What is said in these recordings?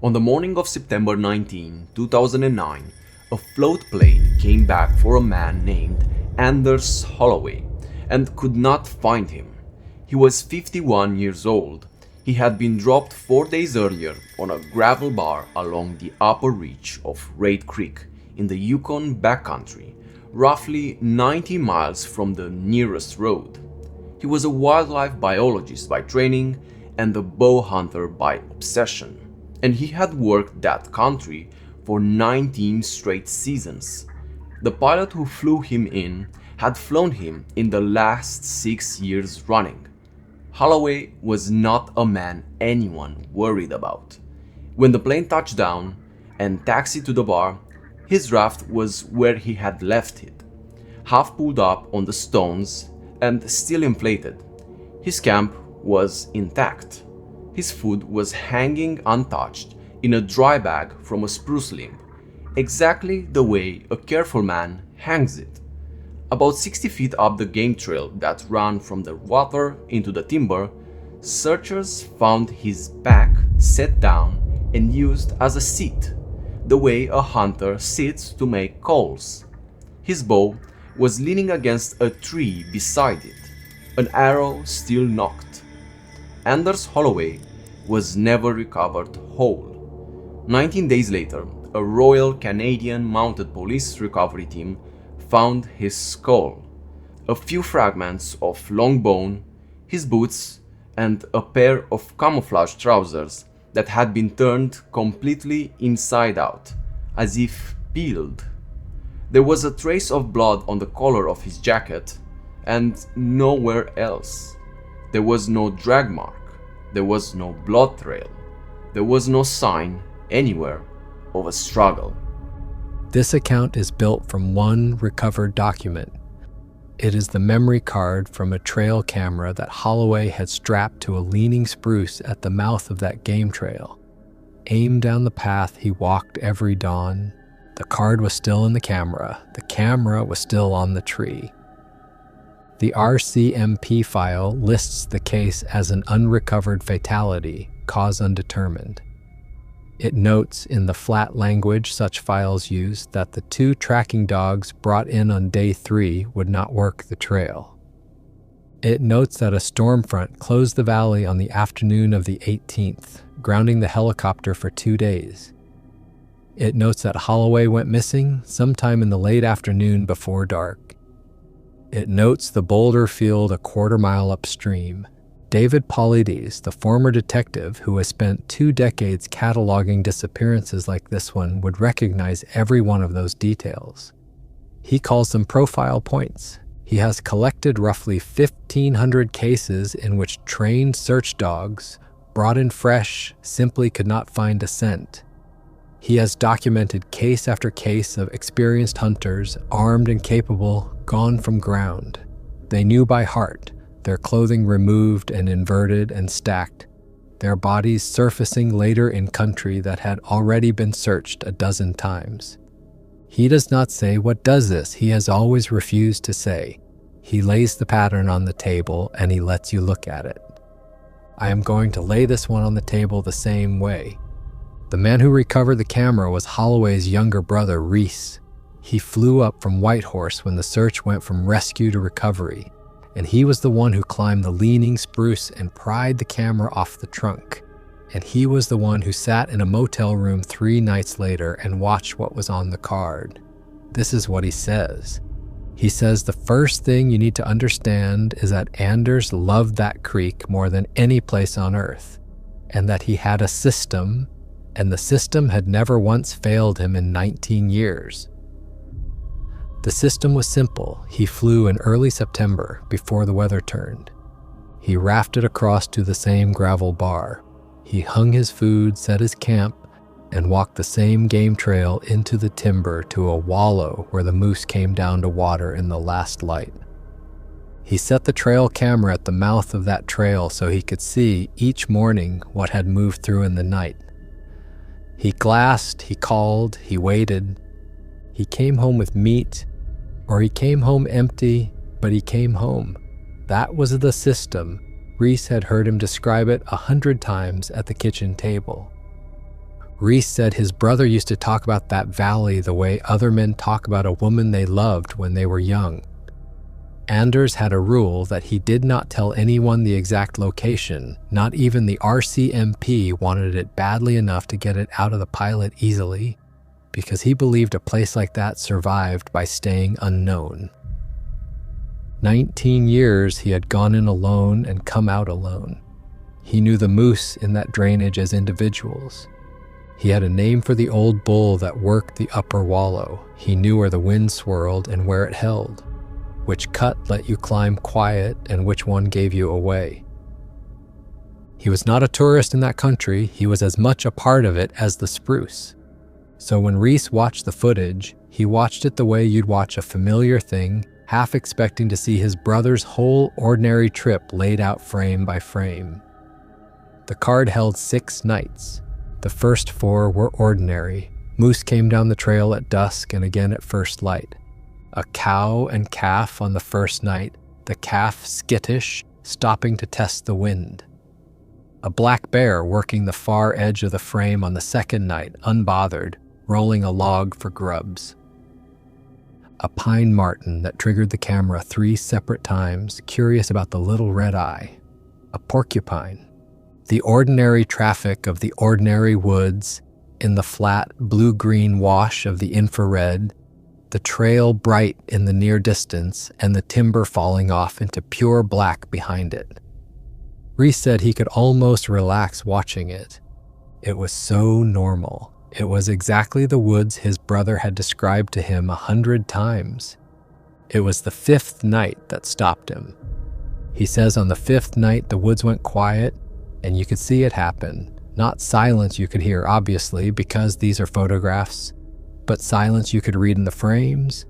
On the morning of September 19, 2009, a float plane came back for a man named Anders Holloway and could not find him. He was 51 years old. He had been dropped 4 days earlier on a gravel bar along the upper reach of Raid Creek in the Yukon backcountry, roughly 90 miles from the nearest road. He was a wildlife biologist by training and a bowhunter by obsession, and he had worked that country for 19 straight seasons. The pilot who flew him in had flown him in the last 6 years running. Holloway was not a man anyone worried about. When the plane touched down and taxied to the bar, his raft was where he had left it, half pulled up on the stones and still inflated. His camp was intact. His food was hanging untouched in a dry bag from a spruce limb, exactly the way a careful man hangs it. About 60 feet up the game trail that ran from the water into the timber, searchers found his back set down and used as a seat, the way a hunter sits to make calls. His bow was leaning against a tree beside it, an arrow still nocked. Anders Holloway was never recovered whole. 19 days later, a Royal Canadian Mounted Police recovery team found his skull, a few fragments of long bone, his boots, and a pair of camouflage trousers that had been turned completely inside out, as if peeled. There was a trace of blood on the collar of his jacket, and nowhere else. There was no drag mark, there was no blood trail, there was no sign anywhere of a struggle. This account is built from one recovered document. It is the memory card from a trail camera that Holloway had strapped to a leaning spruce at the mouth of that game trail. Aimed down the path he walked every dawn. The card was still in the camera. The camera was still on the tree. The RCMP file lists the case as an unrecovered fatality, cause undetermined. It notes in the flat language such files use that the 2 tracking dogs brought in on day 3 would not work the trail. It notes that a storm front closed the valley on the afternoon of the 18th, grounding the helicopter for 2 days. It notes that Holloway went missing sometime in the late afternoon before dark. It notes the boulder field a quarter-mile upstream. David Paulides, the former detective who has spent 2 decades cataloging disappearances like this one, would recognize every one of those details. He calls them profile points. He has collected roughly 1,500 cases in which trained search dogs, brought in fresh, simply could not find a scent. He has documented case after case of experienced hunters, armed and capable, gone from ground. They knew by heart, their clothing removed and inverted and stacked, their bodies surfacing later in country that had already been searched a dozen times. He does not say what does this. He has always refused to say. He lays the pattern on the table and he lets you look at it. I am going to lay this one on the table the same way. The man who recovered the camera was Holloway's younger brother, Reese. He flew up from Whitehorse when the search went from rescue to recovery, and he was the one who climbed the leaning spruce and pried the camera off the trunk. And he was the one who sat in a motel room 3 nights later and watched what was on the card. This is what he says. He says the first thing you need to understand is that Anders loved that creek more than any place on earth, and that he had a system, and the system had never once failed him in 19 years. The system was simple. He flew in early September before the weather turned. He rafted across to the same gravel bar. He hung his food, set his camp, and walked the same game trail into the timber to a wallow where the moose came down to water in the last light. He set the trail camera at the mouth of that trail so he could see each morning what had moved through in the night. He glassed, he called, he waited. He came home with meat, or he came home empty, but he came home. That was the system. Reese had heard him describe it 100 times at the kitchen table. Reese said his brother used to talk about that valley the way other men talk about a woman they loved when they were young. Anders had a rule that he did not tell anyone the exact location. Not even the RCMP wanted it badly enough to get it out of the pilot easily, because he believed a place like that survived by staying unknown. 19 years he had gone in alone and come out alone. He knew the moose in that drainage as individuals. He had a name for the old bull that worked the upper wallow. He knew where the wind swirled and where it held, which cut let you climb quiet and which one gave you away. He was not a tourist in that country. He was as much a part of it as the spruce. So when Reese watched the footage, he watched it the way you'd watch a familiar thing, half expecting to see his brother's whole ordinary trip laid out frame by frame. The card held 6 nights. The first 4 were ordinary. Moose came down the trail at dusk and again at first light. A cow and calf on the first night, the calf skittish, stopping to test the wind. A black bear working the far edge of the frame on the second night, unbothered, rolling a log for grubs. A pine marten that triggered the camera 3 separate times, curious about the little red eye. A porcupine. The ordinary traffic of the ordinary woods, in the flat blue-green wash of the infrared, the trail bright in the near distance, and the timber falling off into pure black behind it. Reese said he could almost relax watching it. It was so normal. It was exactly the woods his brother had described to him 100 times. It was the 5th night that stopped him. He says on the 5th night the woods went quiet, and you could see it happen. Not silence you could hear, obviously, because these are photographs, but silence you could read in the frames.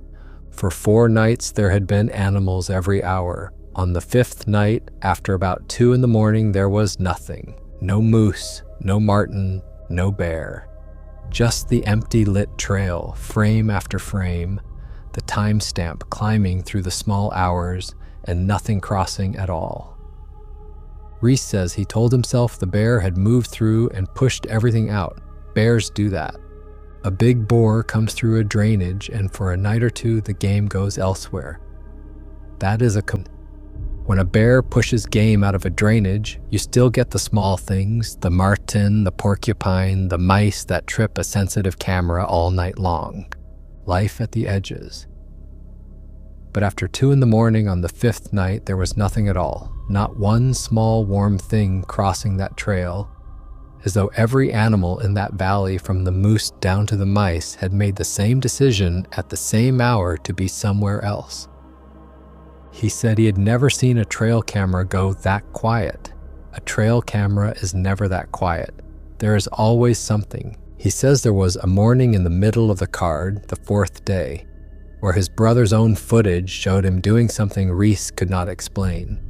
For 4 nights there had been animals every hour. On the 5th night, after about 2 in the morning, there was nothing. No moose, no marten, no bear. Just the empty lit trail, frame after frame, the timestamp climbing through the small hours, and nothing crossing at all. Reese says he told himself the bear had moved through and pushed everything out. Bears do that. A big boar comes through a drainage, and for a night or 2, the game goes elsewhere. That is When a bear pushes game out of a drainage, you still get the small things, the marten, the porcupine, the mice that trip a sensitive camera all night long. Life at the edges. But after 2 in the morning on the 5th night, there was nothing at all. Not one small warm thing crossing that trail, as though every animal in that valley from the moose down to the mice had made the same decision at the same hour to be somewhere else. He said he had never seen a trail camera go that quiet. A trail camera is never that quiet. There is always something. He says there was a morning in the middle of the card, the 4th day, where his brother's own footage showed him doing something Reese could not explain.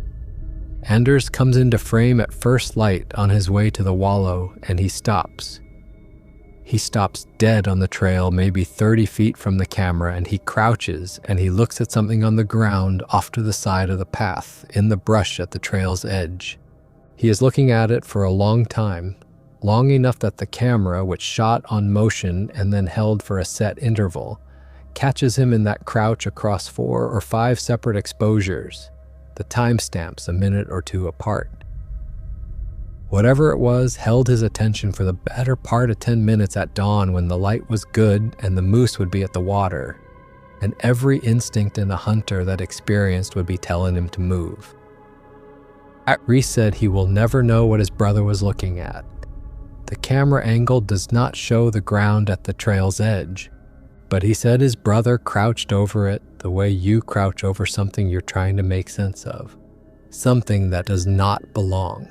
Anders comes into frame at first light on his way to the wallow, and he stops. He stops dead on the trail, maybe 30 feet from the camera, and he crouches and he looks at something on the ground off to the side of the path, in the brush at the trail's edge. He is looking at it for a long time, long enough that the camera, which shot on motion and then held for a set interval, catches him in that crouch across 4 or 5 separate exposures, the timestamps a minute or 2 apart. Whatever it was held his attention for the better part of 10 minutes at dawn, when the light was good and the moose would be at the water, and every instinct in a hunter that experienced would be telling him to move. Reese said he will never know what his brother was looking at. The camera angle does not show the ground at the trail's edge, but he said his brother crouched over it the way you crouch over something you're trying to make sense of, something that does not belong.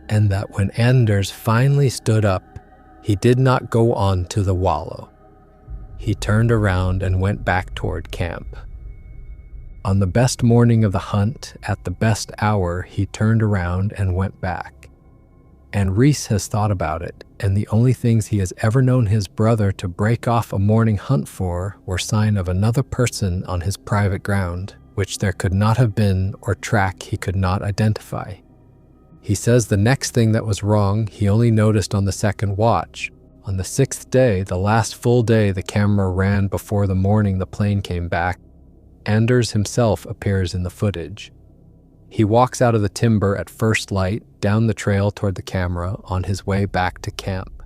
And that when Anders finally stood up, he did not go on to the wallow. He turned around and went back toward camp. On the best morning of the hunt, at the best hour, he turned around and went back. And Reese has thought about it, and the only things he has ever known his brother to break off a morning hunt for were sign of another person on his private ground, which there could not have been, or track he could not identify. He says the next thing that was wrong he only noticed on the second watch. On the 6th day, the last full day the camera ran before the morning the plane came back, Anders himself appears in the footage. He walks out of the timber at first light, down the trail toward the camera, on his way back to camp.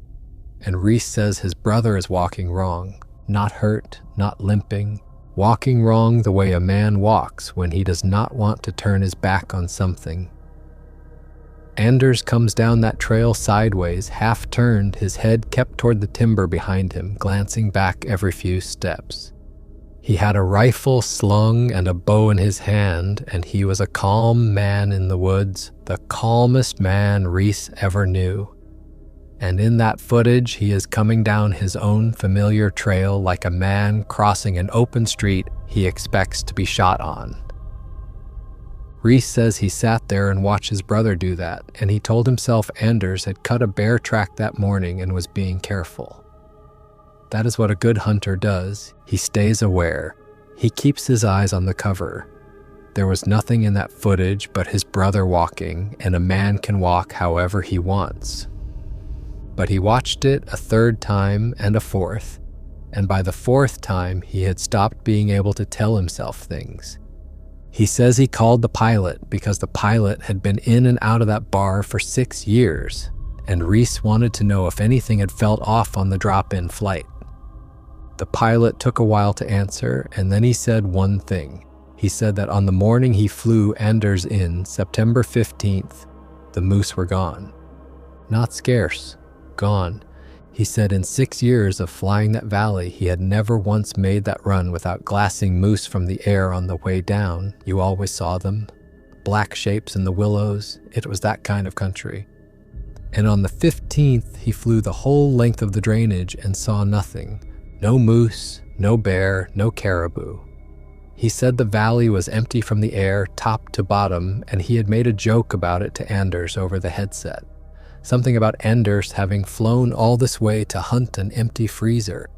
And Reese says his brother is walking wrong, not hurt, not limping, walking wrong the way a man walks when he does not want to turn his back on something. Anders comes down that trail sideways, half turned, his head kept toward the timber behind him, glancing back every few steps. He had a rifle slung and a bow in his hand, and he was a calm man in the woods, the calmest man Reese ever knew. And in that footage, he is coming down his own familiar trail like a man crossing an open street he expects to be shot on. Reese says he sat there and watched his brother do that, and he told himself Anders had cut a bear track that morning and was being careful. That is what a good hunter does. He stays aware. He keeps his eyes on the cover. There was nothing in that footage but his brother walking, and a man can walk however he wants. But he watched it a 3rd time and a 4th, and by the 4th time he had stopped being able to tell himself things. He says he called the pilot because the pilot had been in and out of that bar for 6 years, and Reese wanted to know if anything had felt off on the drop-in flight. The pilot took a while to answer, and then he said one thing. He said that on the morning he flew Anders in, September 15th, the moose were gone. Not scarce, gone. He said in 6 years of flying that valley, he had never once made that run without glassing moose from the air on the way down. You always saw them. Black shapes in the willows. It was that kind of country. And on the 15th, he flew the whole length of the drainage and saw nothing. No moose, no bear, no caribou. He said the valley was empty from the air, top to bottom, and he had made a joke about it to Anders over the headset. Something about Anders having flown all this way to hunt an empty freezer.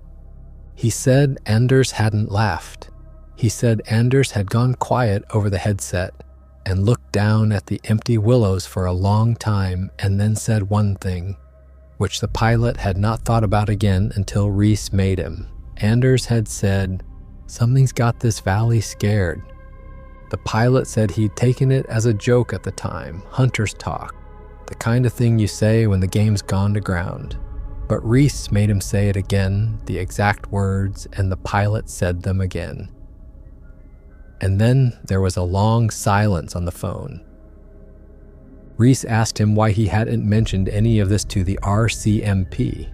He said Anders hadn't laughed. He said Anders had gone quiet over the headset and looked down at the empty willows for a long time and then said one thing, which the pilot had not thought about again until Reese made him. Anders had said, "Something's got this valley scared." The pilot said he'd taken it as a joke at the time, hunter's talk, the kind of thing you say when the game's gone to ground. But Reese made him say it again, the exact words, and the pilot said them again. And then there was a long silence on the phone. Reese asked him why he hadn't mentioned any of this to the RCMP,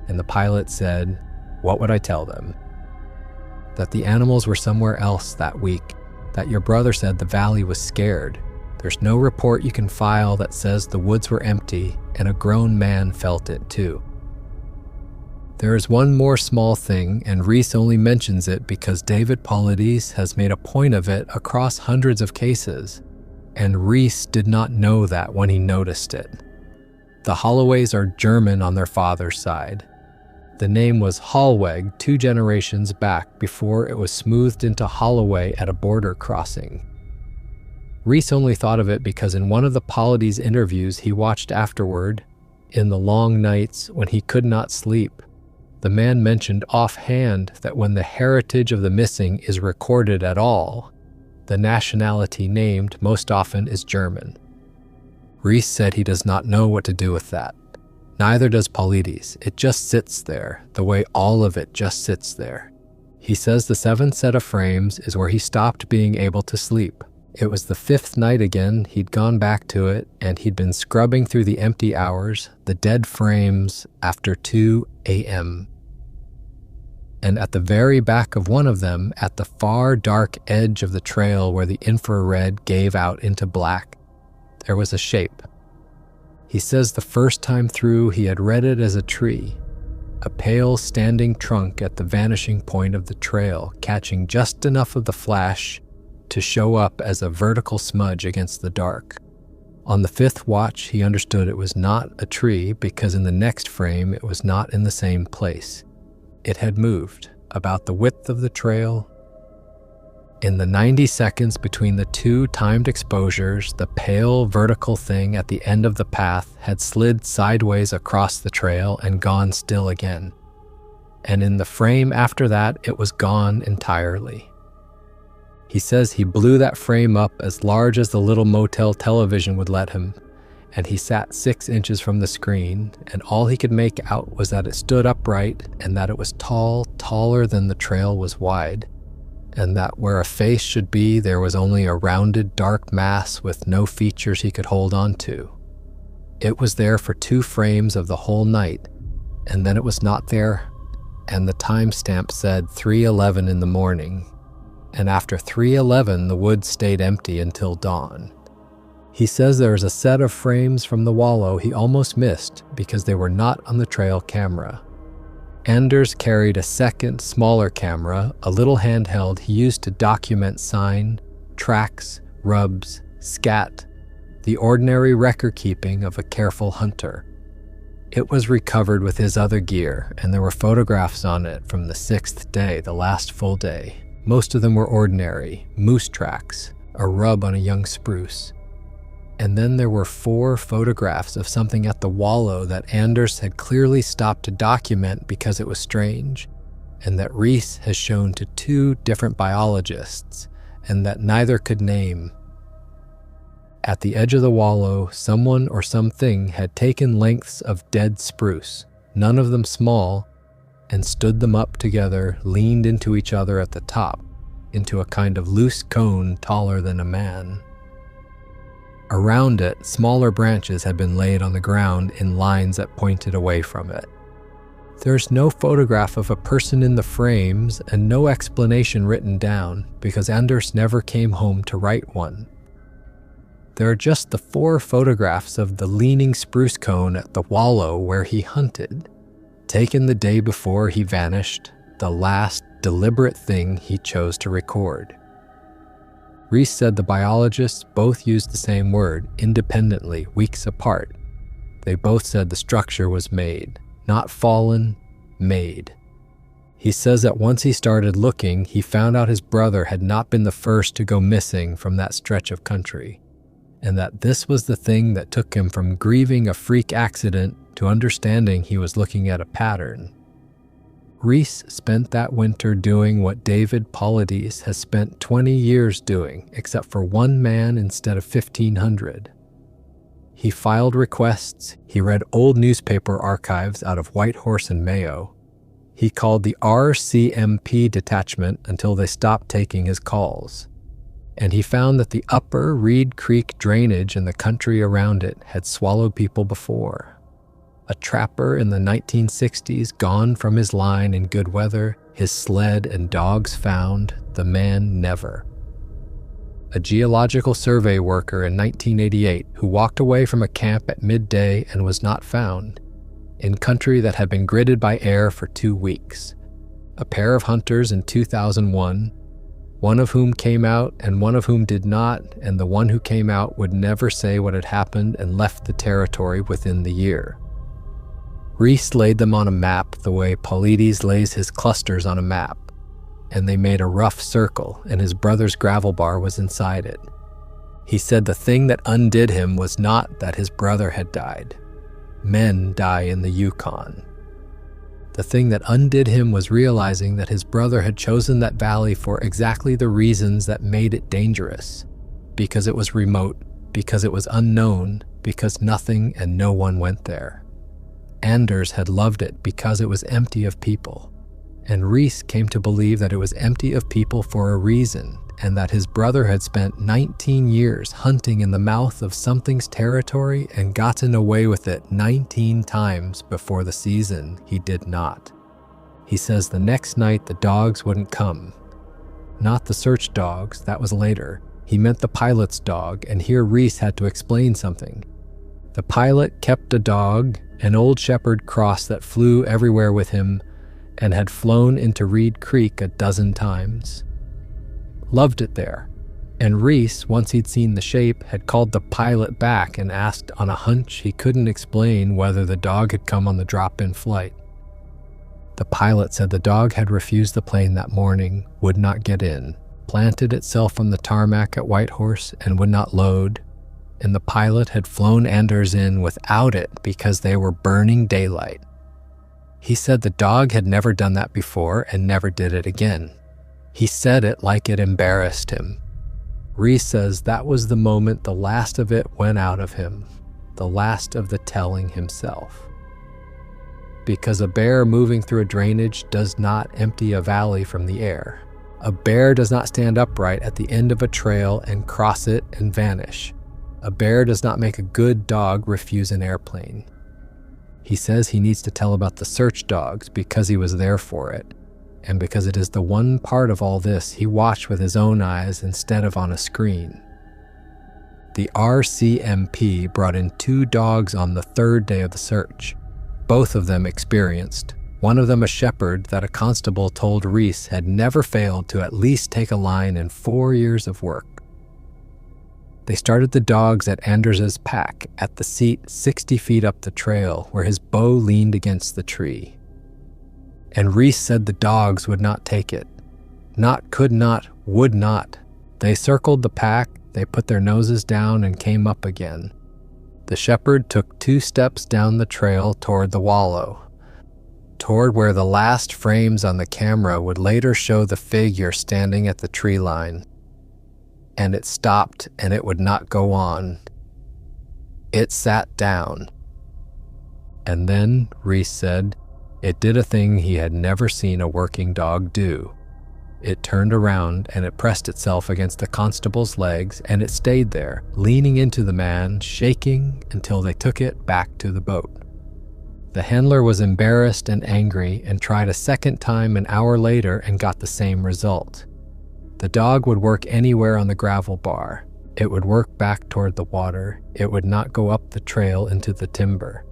and the pilot said, "What would I tell them? That the animals were somewhere else that week, that your brother said the valley was scared. There's no report you can file that says the woods were empty, and a grown man felt it too." There is one more small thing, and Reese only mentions it because David Paulides has made a point of it across hundreds of cases, and Reese did not know that when he noticed it. The Holloways are German on their father's side. The name was Holloway 2 generations back before it was smoothed into Holloway at a border crossing. Reese only thought of it because in one of the Paulides interviews he watched afterward, in the long nights when he could not sleep, the man mentioned offhand that when the heritage of the missing is recorded at all, the nationality named most often is German. Reese said he does not know what to do with that. Neither does Paulides. It just sits there, the way all of it just sits there. He says the 7th set of frames is where he stopped being able to sleep. It was the 5th night again, he'd gone back to it, and he'd been scrubbing through the empty hours, the dead frames, after 2 a.m. And at the very back of one of them, at the far dark edge of the trail where the infrared gave out into black, there was a shape. He says the first time through he had read it as a tree, a pale standing trunk at the vanishing point of the trail, catching just enough of the flash to show up as a vertical smudge against the dark. On the 5th watch, he understood it was not a tree because in the next frame it was not in the same place. It had moved about the width of the trail, In the 90 seconds between the two timed exposures, the pale vertical thing at the end of the path had slid sideways across the trail and gone still again. And in the frame after that, it was gone entirely. He says he blew that frame up as large as the little motel television would let him, and he sat 6 inches from the screen, and all he could make out was that it stood upright and that it was tall, taller than the trail was wide, and that where a face should be, there was only a rounded, dark mass with no features he could hold on to. It was there for 2 frames of the whole night, and then it was not there, and the timestamp said 3:11 in the morning, and after 3:11 the woods stayed empty until dawn. He says there is a set of frames from the wallow he almost missed because they were not on the trail camera. Anders carried a second, smaller camera, a little handheld he used to document sign, tracks, rubs, scat, the ordinary record-keeping of a careful hunter. It was recovered with his other gear, and there were photographs on it from the 6th day, the last full day. Most of them were ordinary, moose tracks, a rub on a young spruce. And then there were 4 photographs of something at the wallow that Anders had clearly stopped to document because it was strange, and that Reese has shown to 2 different biologists, and that neither could name. At the edge of the wallow, someone or something had taken lengths of dead spruce, none of them small, and stood them up together, leaned into each other at the top, into a kind of loose cone taller than a man. Around it, smaller branches had been laid on the ground in lines that pointed away from it. There's no photograph of a person in the frames and no explanation written down because Anders never came home to write one. There are just the 4 photographs of the leaning spruce cone at the wallow where he hunted, taken the day before he vanished, the last deliberate thing he chose to record. Reese said the biologists both used the same word, independently, weeks apart. They both said the structure was made, not fallen, made. He says that once he started looking, he found out his brother had not been the first to go missing from that stretch of country, and that this was the thing that took him from grieving a freak accident to understanding he was looking at a pattern. Reese spent that winter doing what David Paulides has spent 20 years doing, except for 1 man instead of 1,500. He filed requests, he read old newspaper archives out of Whitehorse and Mayo. He called the RCMP detachment until they stopped taking his calls. And he found that the upper Reed Creek drainage and the country around it had swallowed people before. A trapper in the 1960s gone from his line in good weather, his sled and dogs found, the man never. A geological survey worker in 1988 who walked away from a camp at midday and was not found, in country that had been gridded by air for 2 weeks. A pair of hunters in 2001, one of whom came out and one of whom did not, and the one who came out would never say what had happened and left the territory within the year. Reese laid them on a map the way Paulides lays his clusters on a map, and they made a rough circle, and his brother's gravel bar was inside it. He said the thing that undid him was not that his brother had died. Men die in the Yukon. The thing that undid him was realizing that his brother had chosen that valley for exactly the reasons that made it dangerous. Because it was remote, because it was unknown, because nothing and no one went there. Anders had loved it because it was empty of people, and Reese came to believe that it was empty of people for a reason, and that his brother had spent 19 years hunting in the mouth of something's territory and gotten away with it 19 times before the season he did not. He says the next night the dogs wouldn't come. Not the search dogs, that was later. He meant the pilot's dog, and here Reese had to explain something. The pilot kept a dog, an old shepherd cross that flew everywhere with him and had flown into Reed Creek a dozen times. Loved it there. And Reese, once he'd seen the shape, had called the pilot back and asked on a hunch he couldn't explain whether the dog had come on the drop-in flight. The pilot said the dog had refused the plane that morning, would not get in, planted itself on the tarmac at Whitehorse and would not load, and the pilot had flown Anders in without it because they were burning daylight. He said the dog had never done that before and never did it again. He said it like it embarrassed him. Reese says that was the moment the last of it went out of him, the last of the telling himself. Because a bear moving through a drainage does not empty a valley from the air. A bear does not stand upright at the end of a trail and cross it and vanish. A bear does not make a good dog refuse an airplane. He says he needs to tell about the search dogs because he was there for it, and because it is the one part of all this he watched with his own eyes instead of on a screen. The RCMP brought in 2 dogs on the 3rd day of the search, both of them experienced, one of them a shepherd that a constable told Reese had never failed to at least take a line in 4 years of work. They started the dogs at Anders's pack at the seat 60 feet up the trail where his bow leaned against the tree. And Reese said the dogs would not take it. Not, could not, would not. They circled the pack, they put their noses down and came up again. The shepherd took 2 steps down the trail toward the wallow, toward where the last frames on the camera would later show the figure standing at the tree line. And it stopped and it would not go on. It sat down. And then, Reese said, it did a thing he had never seen a working dog do. It turned around and it pressed itself against the constable's legs and it stayed there, leaning into the man, shaking until they took it back to the boat. The handler was embarrassed and angry and tried a second time an hour later and got the same result. The dog would work anywhere on the gravel bar. It would work back toward the water. It would not go up the trail into the timber.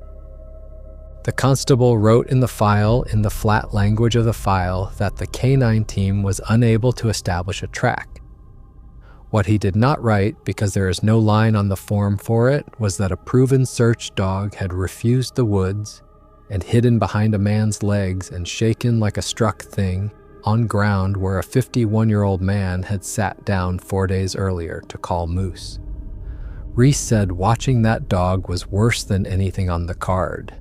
The constable wrote in the file, in the flat language of the file, that the canine team was unable to establish a track. What he did not write, because there is no line on the form for it, was that a proven search dog had refused the woods and hidden behind a man's legs and shaken like a struck thing on ground where a 51-year-old man had sat down 4 days earlier to call moose. Reese said watching that dog was worse than anything on the card.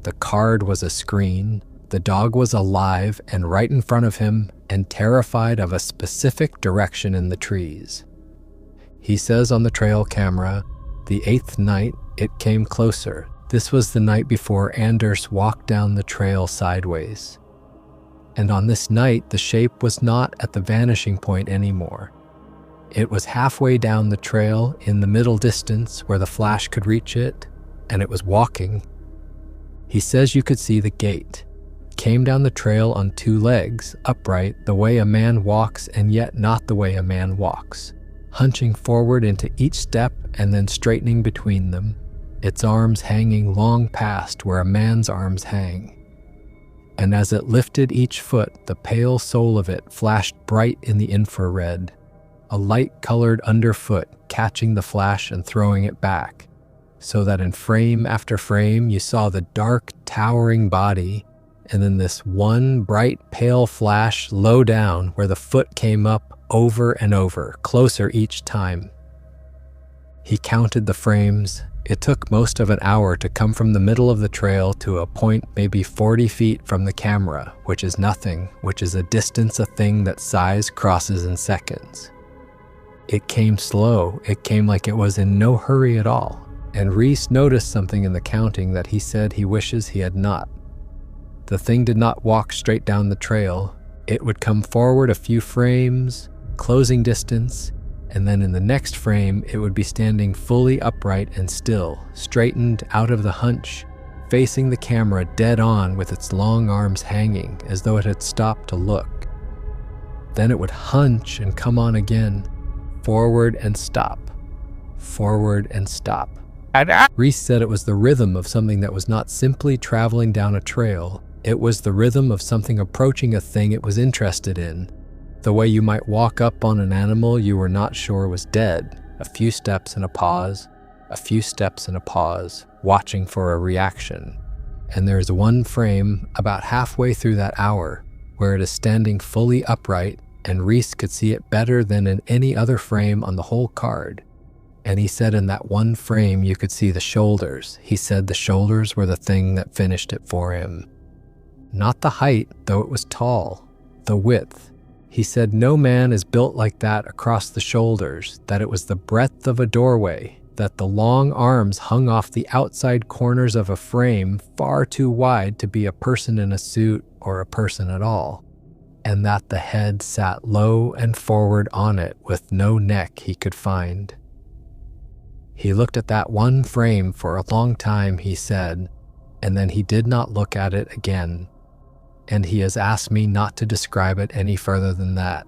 The card was a screen, the dog was alive and right in front of him and terrified of a specific direction in the trees. He says on the trail camera, the 8th night it came closer. This was the night before Anders walked down the trail sideways. And on this night, the shape was not at the vanishing point anymore. It was halfway down the trail in the middle distance where the flash could reach it, and it was walking. He says you could see the gait. Came down the trail on 2 legs, upright, the way a man walks and yet not the way a man walks, hunching forward into each step and then straightening between them, its arms hanging long past where a man's arms hang. And as it lifted each foot, the pale sole of it flashed bright in the infrared, a light-colored underfoot catching the flash and throwing it back, so that in frame after frame you saw the dark, towering body, and then this one bright, pale flash low down where the foot came up over and over, closer each time. He counted the frames. It took most of an hour to come from the middle of the trail to a point maybe 40 feet from the camera, which is nothing, which is a distance a thing that size crosses in seconds. It came slow. It came like it was in no hurry at all. And Reese noticed something in the counting that he said he wishes he had not. The thing did not walk straight down the trail. It would come forward a few frames, closing distance, and then in the next frame, it would be standing fully upright and still, straightened out of the hunch, facing the camera dead on with its long arms hanging as though it had stopped to look. Then it would hunch and come on again, forward and stop, forward and stop. Reese said it was the rhythm of something that was not simply traveling down a trail. It was the rhythm of something approaching a thing it was interested in. The way you might walk up on an animal you were not sure was dead, a few steps and a pause, a few steps and a pause, watching for a reaction. And there's one frame about halfway through that hour where it is standing fully upright and Reese could see it better than in any other frame on the whole card. And he said in that one frame you could see the shoulders. He said the shoulders were the thing that finished it for him. Not the height, though it was tall, the width. He said no man is built like that across the shoulders, that it was the breadth of a doorway, that the long arms hung off the outside corners of a frame far too wide to be a person in a suit or a person at all, and that the head sat low and forward on it with no neck he could find. He looked at that one frame for a long time, he said, and then he did not look at it again, and he has asked me not to describe it any further than that.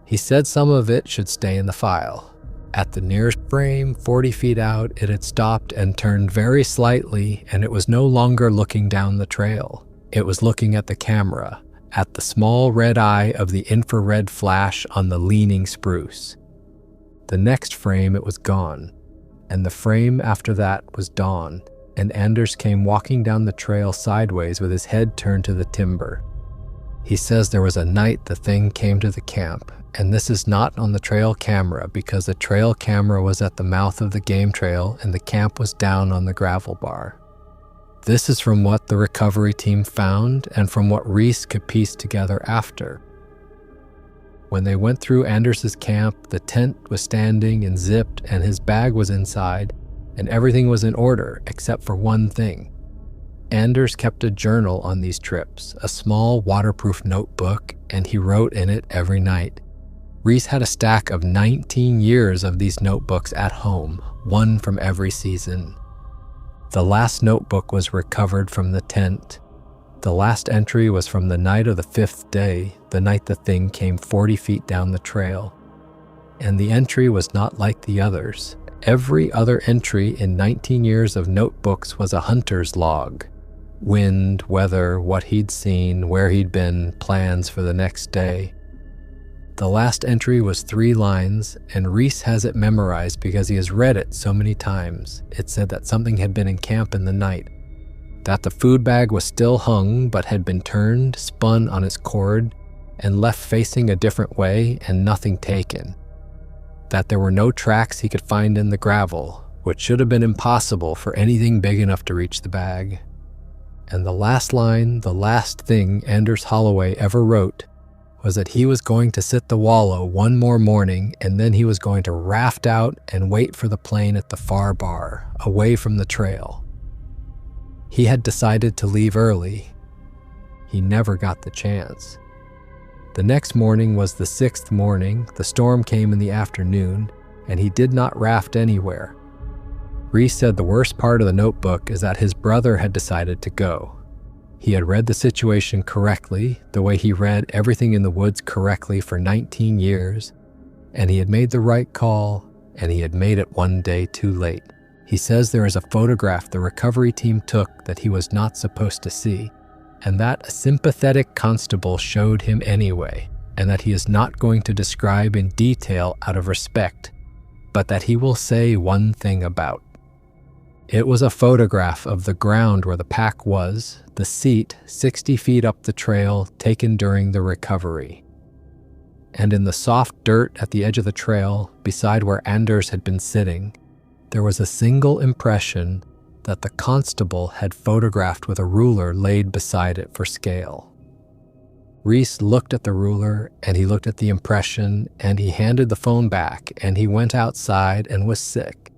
He said some of it should stay in the file. At the nearest frame, 40 feet out, it had stopped and turned very slightly, and it was no longer looking down the trail. It was looking at the camera, at the small red eye of the infrared flash on the leaning spruce. The next frame, it was gone, and the frame after that was dawn, and Anders came walking down the trail sideways with his head turned to the timber. He says there was a night the thing came to the camp, and this is not on the trail camera because the trail camera was at the mouth of the game trail and the camp was down on the gravel bar. This is from what the recovery team found and from what Reese could piece together after. When they went through Anders's camp, the tent was standing and zipped and his bag was inside and everything was in order except for one thing. Anders kept a journal on these trips, a small waterproof notebook, and he wrote in it every night. Reese had a stack of 19 years of these notebooks at home, one from every season. The last notebook was recovered from the tent. The last entry was from the night of the 5th day, the night the thing came 40 feet down the trail. And the entry was not like the others. Every other entry in 19 years of notebooks was a hunter's log. Wind, weather, what he'd seen, where he'd been, plans for the next day. The last entry was 3 lines, and Reese has it memorized because he has read it so many times. It said that something had been in camp in the night, that the food bag was still hung but had been turned, spun on its cord, and left facing a different way and nothing taken, that there were no tracks he could find in the gravel, which should have been impossible for anything big enough to reach the bag. And the last line, the last thing Anders Holloway ever wrote, was that he was going to sit the wallow one more morning and then he was going to raft out and wait for the plane at the far bar, away from the trail. He had decided to leave early. He never got the chance. The next morning was the 6th morning, the storm came in the afternoon, and he did not raft anywhere. Reese said the worst part of the notebook is that his brother had decided to go. He had read the situation correctly, the way he read everything in the woods correctly for 19 years, and he had made the right call, and he had made it one day too late. He says there is a photograph the recovery team took that he was not supposed to see, and that a sympathetic constable showed him anyway, and that he is not going to describe in detail out of respect, but that he will say one thing about. It was a photograph of the ground where the pack was, the seat 60 feet up the trail taken during the recovery. And in the soft dirt at the edge of the trail, beside where Anders had been sitting, there was a single impression that the constable had photographed with a ruler laid beside it for scale. Reese looked at the ruler, and he looked at the impression, and he handed the phone back, and he went outside and was sick.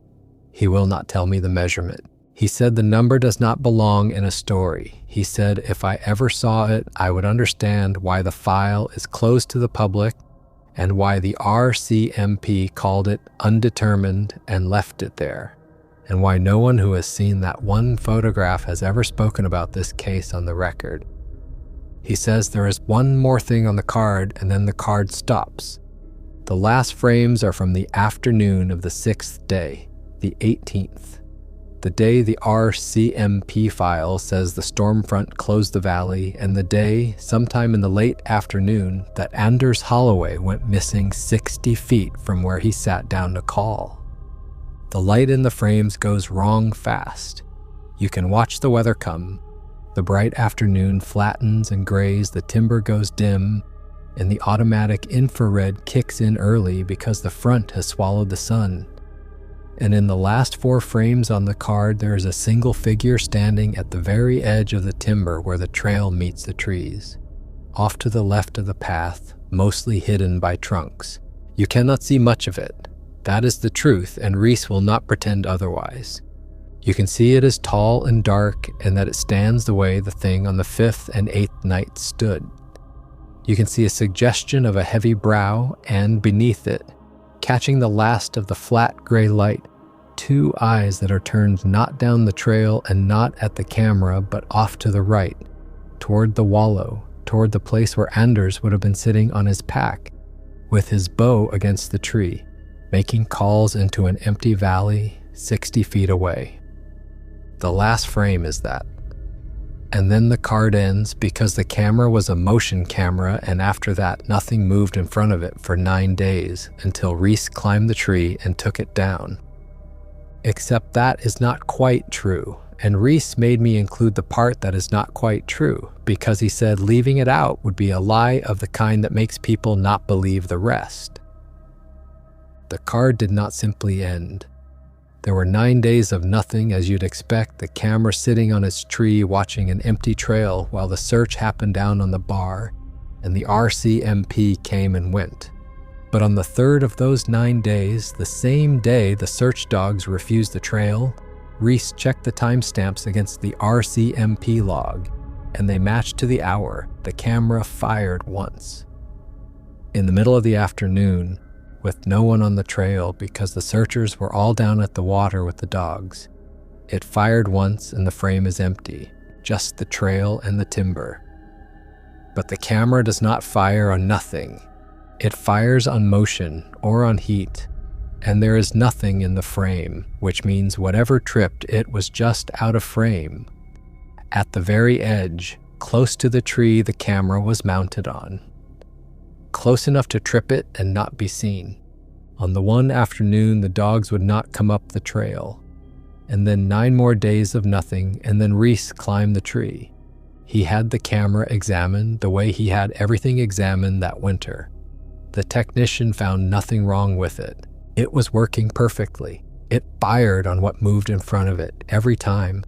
He will not tell me the measurement. He said the number does not belong in a story. He said if I ever saw it, I would understand why the file is closed to the public and why the RCMP called it undetermined and left it there, and why no one who has seen that one photograph has ever spoken about this case on the record. He says there is one more thing on the card and then the card stops. The last frames are from the afternoon of the 6th day. The 18th, the day the RCMP file says the storm front closed the valley, and the day, sometime in the late afternoon, that Anders Holloway went missing 60 feet from where he sat down to call. The light in the frames goes wrong fast. You can watch the weather come. The bright afternoon flattens and grays, the timber goes dim, and the automatic infrared kicks in early because the front has swallowed the sun. And in the last 4 frames on the card, there is a single figure standing at the very edge of the timber where the trail meets the trees, off to the left of the path, mostly hidden by trunks. You cannot see much of it. That is the truth, and Reese will not pretend otherwise. You can see it is tall and dark, and that it stands the way the thing on the 5th and 8th night stood. You can see a suggestion of a heavy brow, and beneath it, catching the last of the flat gray light, 2 eyes that are turned not down the trail and not at the camera, but off to the right, toward the wallow, toward the place where Anders would have been sitting on his pack, with his bow against the tree, making calls into an empty valley 60 feet away. The last frame is that. And then the card ends because the camera was a motion camera, and after that nothing moved in front of it for 9 days until Reese climbed the tree and took it down. Except that is not quite true, and Reese made me include the part that is not quite true because he said leaving it out would be a lie of the kind that makes people not believe the rest. The card did not simply end. There were 9 days of nothing, as you'd expect, the camera sitting on its tree watching an empty trail while the search happened down on the bar, and the RCMP came and went. But on the 3rd of those 9 days, the same day the search dogs refused the trail, Reese checked the timestamps against the RCMP log, and they matched to the hour. The camera fired once. In the middle of the afternoon, with no one on the trail because the searchers were all down at the water with the dogs, it fired once and the frame is empty, just the trail and the timber. But the camera does not fire on nothing. It fires on motion or on heat, and there is nothing in the frame, which means whatever tripped it was just out of frame. At the very edge, close to the tree the camera was mounted on. Close enough to trip it and not be seen. On the one afternoon, the dogs would not come up the trail. And then 9 more days of nothing, and then Reese climbed the tree. He had the camera examined the way he had everything examined that winter. The technician found nothing wrong with it. It was working perfectly. It fired on what moved in front of it every time.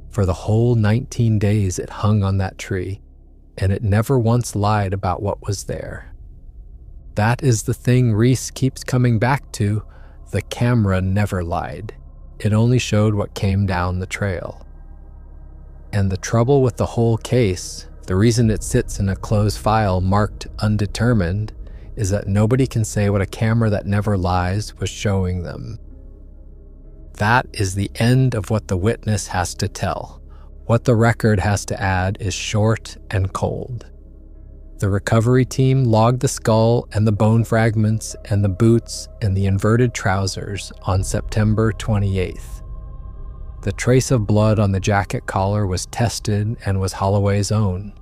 For the whole 19 days it hung on that tree, and it never once lied about what was there. That is the thing Reese keeps coming back to. The camera never lied. It only showed what came down the trail. And the trouble with the whole case, the reason it sits in a closed file marked undetermined, is that nobody can say what a camera that never lies was showing them. That is the end of what the witness has to tell. What the record has to add is short and cold. The recovery team logged the skull and the bone fragments and the boots and the inverted trousers on September 28th. The trace of blood on the jacket collar was tested and was Holloway's own.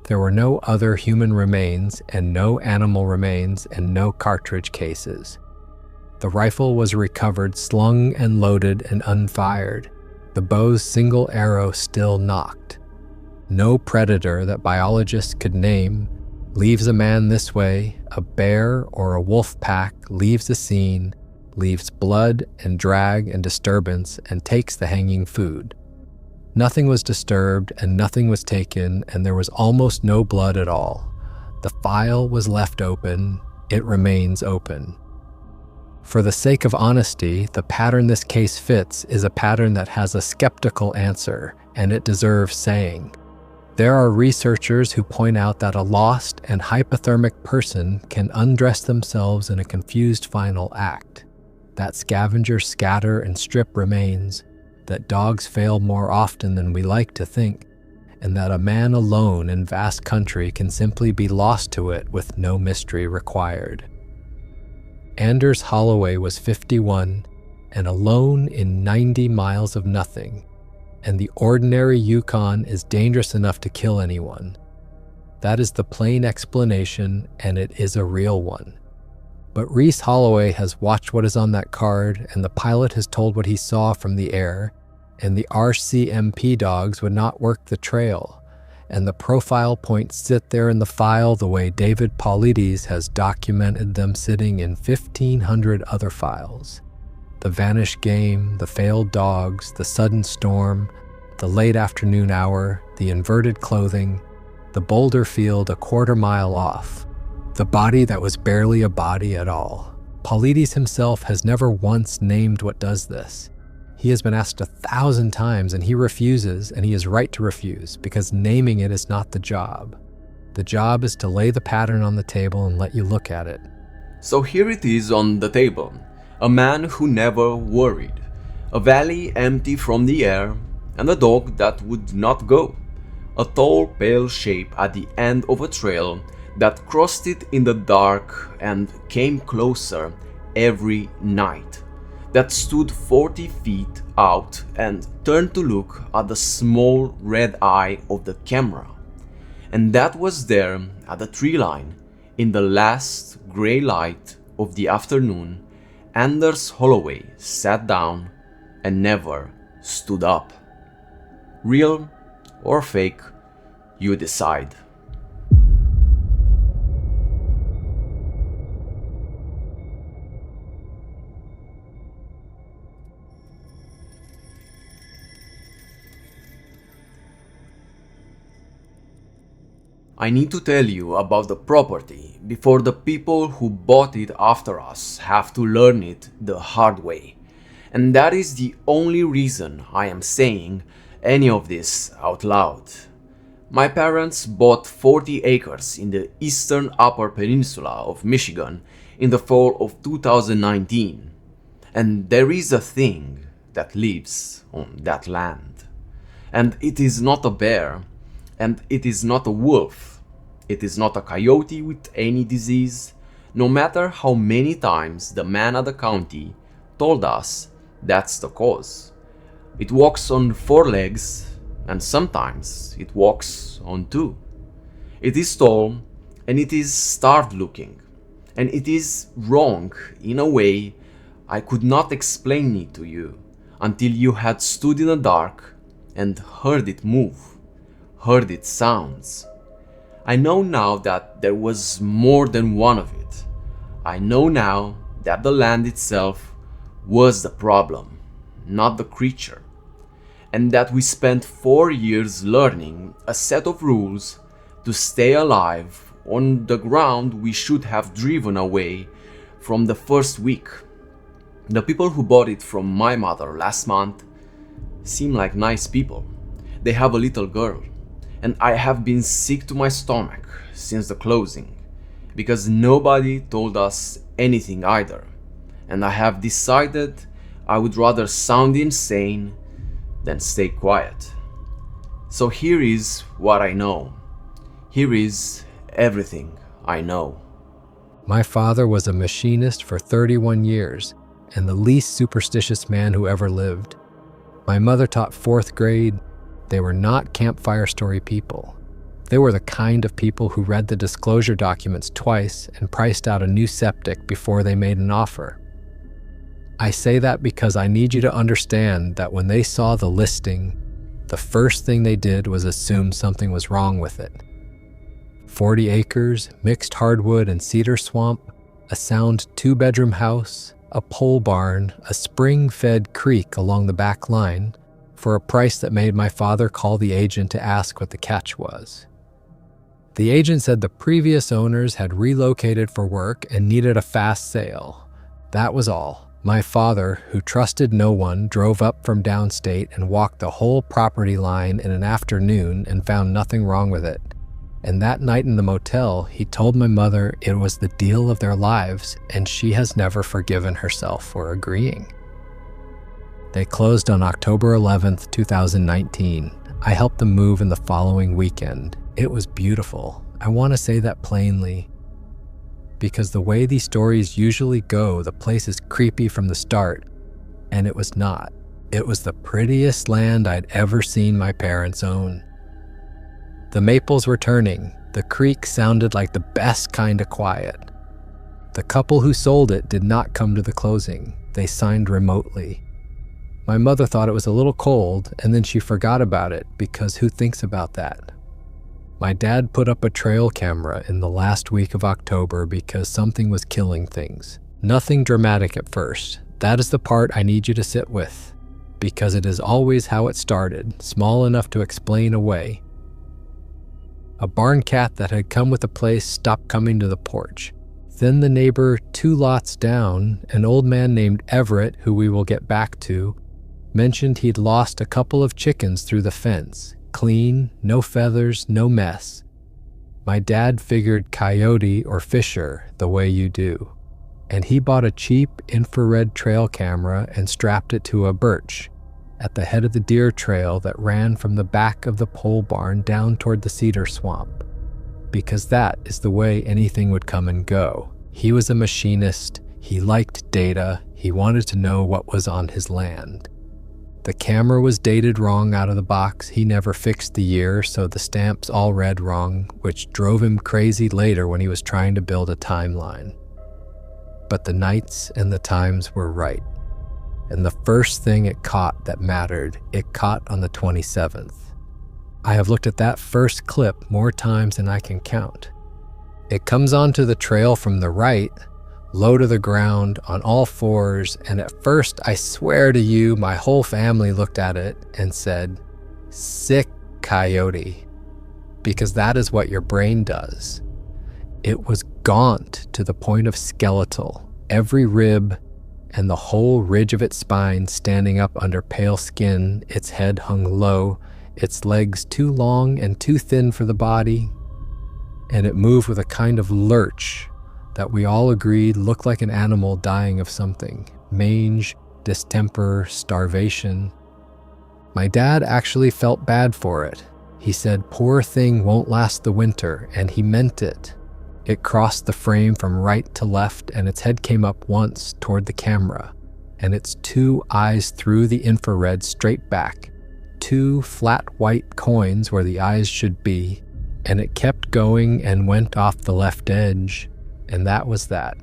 There were no other human remains and no animal remains and no cartridge cases. The rifle was recovered slung and loaded and unfired, the bow's single arrow still nocked. No predator that biologists could name leaves a man this way. A bear or a wolf pack leaves the scene, leaves blood and drag and disturbance, and takes the hanging food. Nothing was disturbed and nothing was taken, and there was almost no blood at all. The file was left open. It remains open. For the sake of honesty, the pattern this case fits is a pattern that has a skeptical answer, and it deserves saying. There are researchers who point out that a lost and hypothermic person can undress themselves in a confused final act, that scavengers scatter and strip remains, that dogs fail more often than we like to think, and that a man alone in vast country can simply be lost to it with no mystery required. Anders Holloway was 51 and alone in 90 miles of nothing, and the ordinary Yukon is dangerous enough to kill anyone. That is the plain explanation, and it is a real one. But Reese Holloway has watched what is on that card, and the pilot has told what he saw from the air, and the RCMP dogs would not work the trail, and the profile points sit there in the file the way David Paulides has documented them sitting in 1,500 other files. The vanished game, the failed dogs, the sudden storm, the late afternoon hour, the inverted clothing, the boulder field a quarter-mile off, the body that was barely a body at all. Paulides himself has never once named what does this. He has been asked 1,000 times and he refuses, and he is right to refuse because naming it is not the job. The job is to lay the pattern on the table and let you look at it. So here it is on the table. A man who never worried, a valley empty from the air, and a dog that would not go. A tall, pale shape at the end of a trail that crossed it in the dark and came closer every night. That stood 40 feet out and turned to look at the small red eye of the camera. And that was there at the tree line, in the last gray light of the afternoon. Anders Holloway sat down and never stood up. Real or fake, you decide. I need to tell you about the property before the people who bought it after us have to learn it the hard way. And that is the only reason I am saying any of this out loud. My parents bought 40 acres in the eastern Upper Peninsula of Michigan in the fall of 2019. And there is a thing that lives on that land. And it is not a bear, and it is not a wolf. It is not a coyote with any disease, no matter how many times the man at the county told us that's the cause. It walks on 4 legs, and sometimes it walks on 2. It is tall, and it is starved looking, and it is wrong in a way I could not explain it to you until you had stood in the dark and heard it move, heard its sounds. I know now that there was more than one of it. I know now that the land itself was the problem, not the creature, and that we spent 4 years learning a set of rules to stay alive on the ground we should have driven away from the first week. The people who bought it from my mother last month seem like nice people. They have a little girl. And I have been sick to my stomach since the closing, because nobody told us anything either, and I have decided I would rather sound insane than stay quiet. So here is what I know. Here is everything I know. My father was a machinist for 31 years and the least superstitious man who ever lived. My mother taught 4th grade. They were not campfire story people. They were the kind of people who read the disclosure documents twice and priced out a new septic before they made an offer. I say that because I need you to understand that when they saw the listing, the first thing they did was assume something was wrong with it. 40 acres, mixed hardwood and cedar swamp, a sound 2-bedroom house, a pole barn, a spring-fed creek along the back line, for a price that made my father call the agent to ask what the catch was. The agent said the previous owners had relocated for work and needed a fast sale. That was all. My father, who trusted no one, drove up from downstate and walked the whole property line in an afternoon and found nothing wrong with it. And that night in the motel, he told my mother it was the deal of their lives, and she has never forgiven herself for agreeing. They closed on October 11th, 2019. I helped them move in the following weekend. It was beautiful. I want to say that plainly, because the way these stories usually go, the place is creepy from the start, and it was not. It was the prettiest land I'd ever seen my parents own. The maples were turning. The creek sounded like the best kind of quiet. The couple who sold it did not come to the closing. They signed remotely. My mother thought it was a little cold, and then she forgot about it because who thinks about that? My dad put up a trail camera in the last week of October because something was killing things. Nothing dramatic at first. That is the part I need you to sit with, because it is always how it started, small enough to explain away. A barn cat that had come with the place stopped coming to the porch. Then the neighbor 2 lots down, an old man named Everett, who we will get back to, mentioned he'd lost a couple of chickens through the fence. Clean, no feathers, no mess. My dad figured coyote or fisher the way you do, and he bought a cheap infrared trail camera and strapped it to a birch at the head of the deer trail that ran from the back of the pole barn down toward the cedar swamp, because that is the way anything would come and go. He was a machinist, he liked data, he wanted to know what was on his land. The camera was dated wrong out of the box. He never fixed the year, so the stamps all read wrong, which drove him crazy later when he was trying to build a timeline. But the nights and the times were right. And the first thing it caught that mattered, it caught on the 27th. I have looked at that first clip more times than I can count. It comes onto the trail from the right, low to the ground, on all fours, and at first, I swear to you, my whole family looked at it and said, "Sick coyote," because that is what your brain does. It was gaunt to the point of skeletal, every rib and the whole ridge of its spine standing up under pale skin, its head hung low, its legs too long and too thin for the body, and it moved with a kind of lurch that we all agreed looked like an animal dying of something. Mange, distemper, starvation. My dad actually felt bad for it. He said, "Poor thing won't last the winter," and he meant it. It crossed the frame from right to left, and its head came up once toward the camera, and its 2 eyes through the infrared straight back, 2 flat white coins where the eyes should be, and it kept going and went off the left edge. And that was that.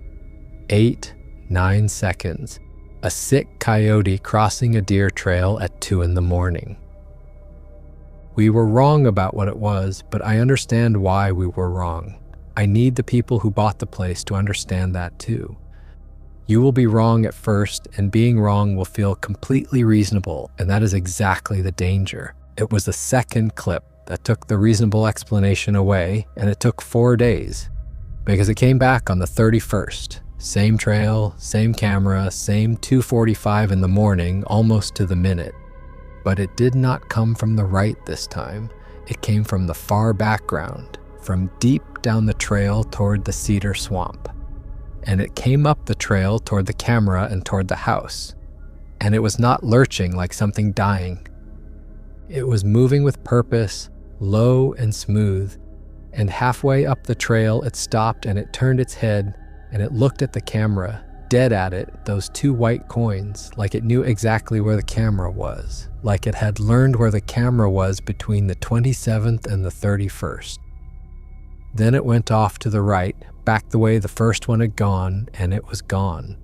8, 9 seconds. A sick coyote crossing a deer trail at 2 a.m. We were wrong about what it was, but I understand why we were wrong. I need the people who bought the place to understand that too. You will be wrong at first, and being wrong will feel completely reasonable, and that is exactly the danger. It was the second clip that took the reasonable explanation away, and it took 4 days. Because it came back on the 31st. Same trail, same camera, same 2:45 in the morning, almost to the minute. But it did not come from the right this time. It came from the far background, from deep down the trail toward the cedar swamp. And it came up the trail toward the camera and toward the house. And it was not lurching like something dying. It was moving with purpose, low and smooth. And halfway up the trail, it stopped and it turned its head and it looked at the camera, dead at it, those 2 white coins, like it knew exactly where the camera was, like it had learned where the camera was between the 27th and the 31st. Then it went off to the right, back the way the first one had gone, and it was gone.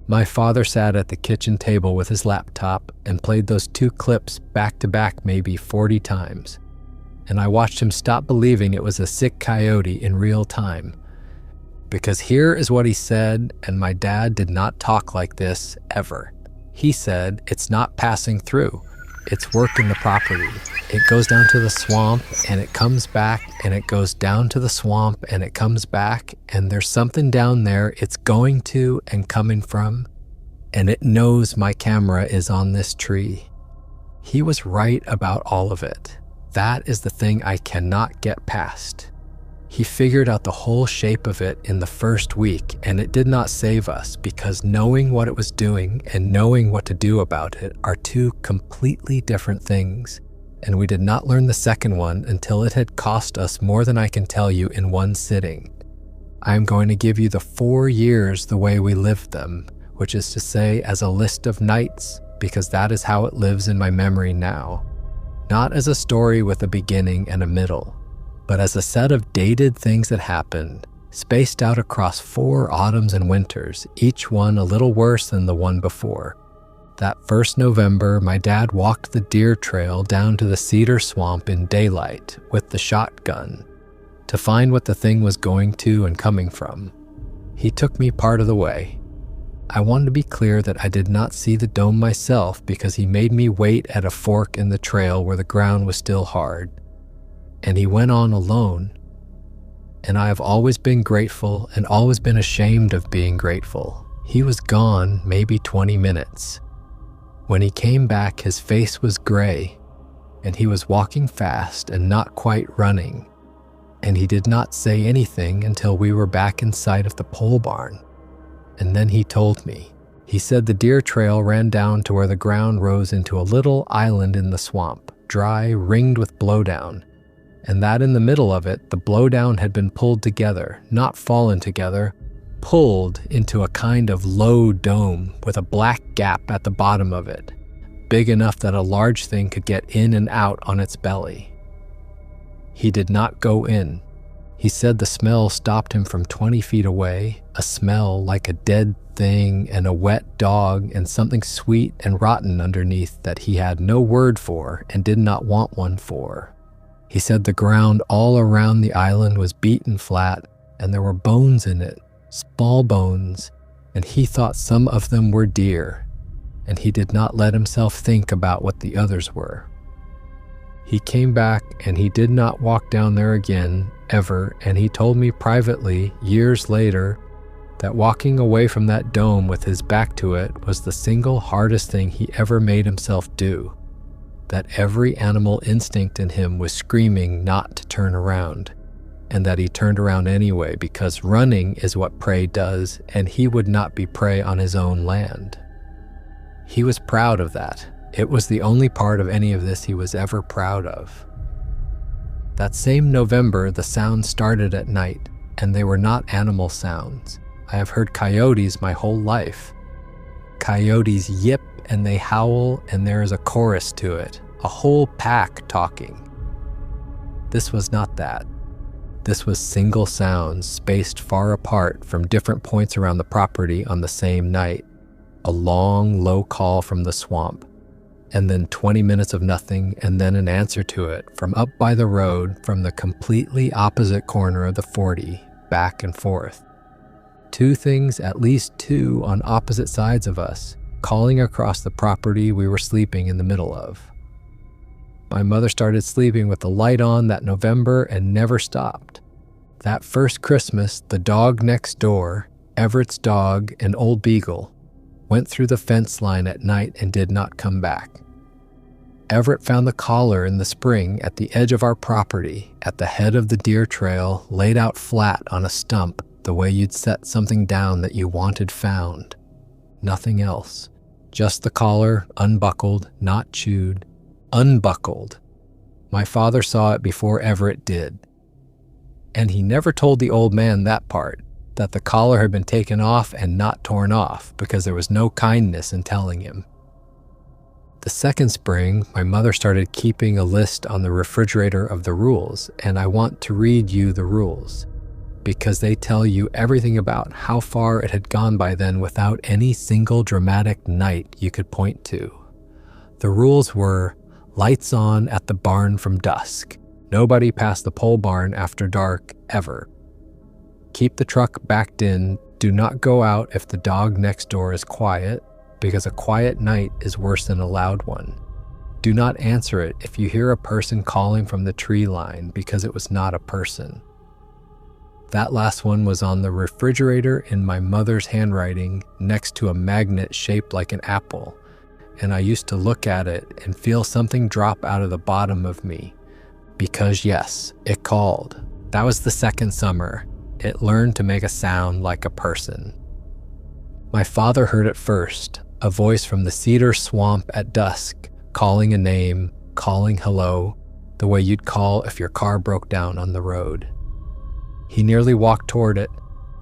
My father sat at the kitchen table with his laptop and played those 2 clips back to back maybe 40 times. And I watched him stop believing it was a sick coyote in real time. Because here is what he said, and my dad did not talk like this ever. He said, "It's not passing through. It's working the property. It goes down to the swamp, and it comes back, and it goes down to the swamp, and it comes back, and there's something down there it's going to and coming from, and it knows my camera is on this tree." He was right about all of it. That is the thing I cannot get past. He figured out the whole shape of it in the first week, and it did not save us because knowing what it was doing and knowing what to do about it are 2 completely different things. And we did not learn the second one until it had cost us more than I can tell you in one sitting. I am going to give you the 4 years the way we lived them, which is to say as a list of nights, because that is how it lives in my memory now. Not as a story with a beginning and a middle, but as a set of dated things that happened, spaced out across 4 autumns and winters, each one a little worse than the one before. That first November, my dad walked the deer trail down to the cedar swamp in daylight with the shotgun to find what the thing was going to and coming from. He took me part of the way. I wanted to be clear that I did not see the dome myself because he made me wait at a fork in the trail where the ground was still hard. And he went on alone. And I have always been grateful and always been ashamed of being grateful. He was gone maybe 20 minutes. When he came back, his face was gray, and he was walking fast and not quite running. And he did not say anything until we were back in sight of the pole barn. And then he told me. He said the deer trail ran down to where the ground rose into a little island in the swamp, dry, ringed with blowdown. And that in the middle of it, the blowdown had been pulled together, not fallen together, pulled into a kind of low dome with a black gap at the bottom of it, big enough that a large thing could get in and out on its belly. He did not go in. He said the smell stopped him from 20 feet away, a smell like a dead thing and a wet dog and something sweet and rotten underneath that he had no word for and did not want one for. He said the ground all around the island was beaten flat and there were bones in it, small bones, and he thought some of them were deer, and he did not let himself think about what the others were. He came back and he did not walk down there again, ever, and he told me privately, years later, that walking away from that dome with his back to it was the single hardest thing he ever made himself do, that every animal instinct in him was screaming not to turn around, and that he turned around anyway because running is what prey does, and he would not be prey on his own land. He was proud of that. It was the only part of any of this he was ever proud of. That same November, the sounds started at night, and they were not animal sounds. I have heard coyotes my whole life. Coyotes yip and they howl, and there is a chorus to it, a whole pack talking. This was not that. This was single sounds spaced far apart from different points around the property on the same night. A long, low call from the swamp, and then 20 minutes of nothing, and then an answer to it from up by the road from the completely opposite corner of the 40, back and forth. Two things, at least two, on opposite sides of us, calling across the property we were sleeping in the middle of. My mother started sleeping with the light on that November and never stopped. That first Christmas, the dog next door, Everett's dog, an old beagle, went through the fence line at night and did not come back. Everett found the collar in the spring at the edge of our property, at the head of the deer trail, laid out flat on a stump, the way you'd set something down that you wanted found. Nothing else. Just the collar, unbuckled, not chewed. Unbuckled. My father saw it before Everett did. And he never told the old man that part, that the collar had been taken off and not torn off, because there was no kindness in telling him. The second spring, my mother started keeping a list on the refrigerator of the rules, and I want to read you the rules, because they tell you everything about how far it had gone by then without any single dramatic night you could point to. The rules were: lights on at the barn from dusk. Nobody past the pole barn after dark, ever. Keep the truck backed in. Do not go out if the dog next door is quiet, because a quiet night is worse than a loud one. Do not answer it if you hear a person calling from the tree line, because it was not a person. That last one was on the refrigerator in my mother's handwriting next to a magnet shaped like an apple, and I used to look at it and feel something drop out of the bottom of me. Because yes, it called. That was the second summer. It learned to make a sound like a person. My father heard it first, a voice from the cedar swamp at dusk, calling a name, calling hello, the way you'd call if your car broke down on the road. He nearly walked toward it.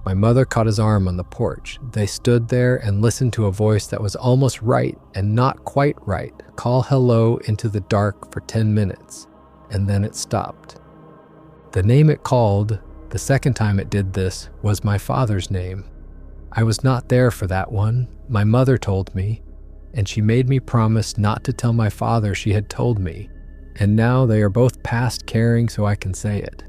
My mother caught his arm on the porch. They stood there and listened to a voice that was almost right and not quite right, call hello into the dark for 10 minutes, and then it stopped. The name it called, the second time it did this, was my father's name. I was not there for that one, my mother told me. and she made me promise not to tell my father she had told me, and now they are both past caring so I can say it.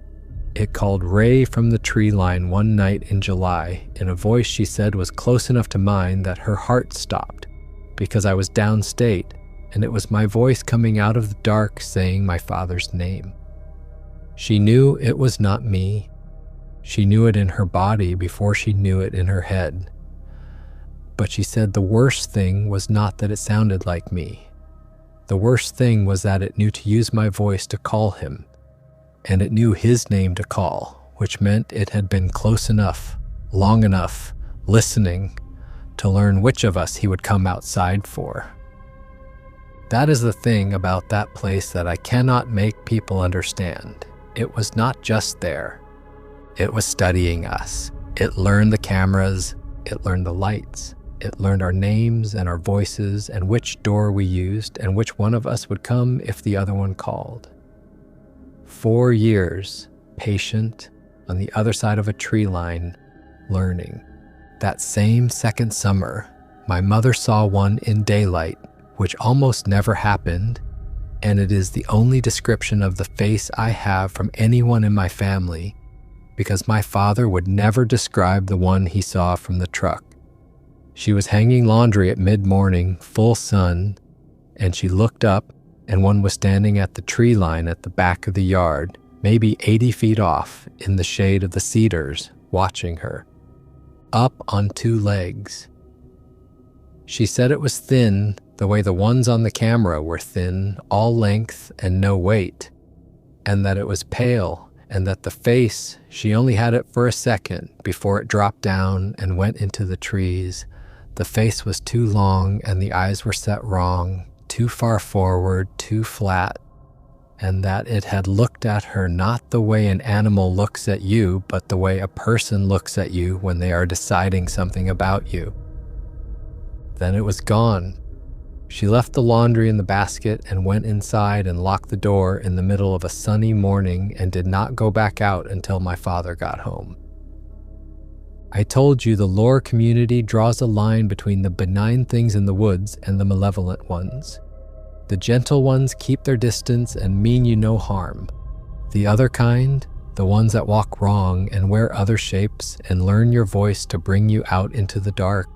It called Ray from the tree line one night in July in a voice she said was close enough to mine that her heart stopped because I was downstate, and it was my voice coming out of the dark saying my father's name. She knew it was not me. She knew it in her body before she knew it in her head. But she said the worst thing was not that it sounded like me. The worst thing was that it knew to use my voice to call him, and it knew his name to call, which meant it had been close enough, long enough, listening, to learn which of us he would come outside for. That is the thing about that place that I cannot make people understand. It was not just there. It was studying us. It learned the cameras. It learned the lights. It learned our names and our voices and which door we used and which one of us would come if the other one called. 4 years, patient, on the other side of a tree line, learning. That same second summer, my mother saw one in daylight, which almost never happened, and it is the only description of the face I have from anyone in my family, because my father would never describe the one he saw from the truck. She was hanging laundry at mid-morning, full sun, and she looked up, and one was standing at the tree line at the back of the yard, maybe 80 feet off, in the shade of the cedars, watching her. Up on 2 legs. She said it was thin, the way the ones on the camera were thin, all length and no weight, and that it was pale, and that the face, she only had it for a second before it dropped down and went into the trees. The face was too long and the eyes were set wrong, too far forward, too flat, and that it had looked at her not the way an animal looks at you, but the way a person looks at you when they are deciding something about you. Then it was gone. She left the laundry in the basket and went inside and locked the door in the middle of a sunny morning and did not go back out until my father got home. I told you the lore community draws a line between the benign things in the woods and the malevolent ones. The gentle ones keep their distance and mean you no harm. The other kind, the ones that walk wrong and wear other shapes and learn your voice to bring you out into the dark,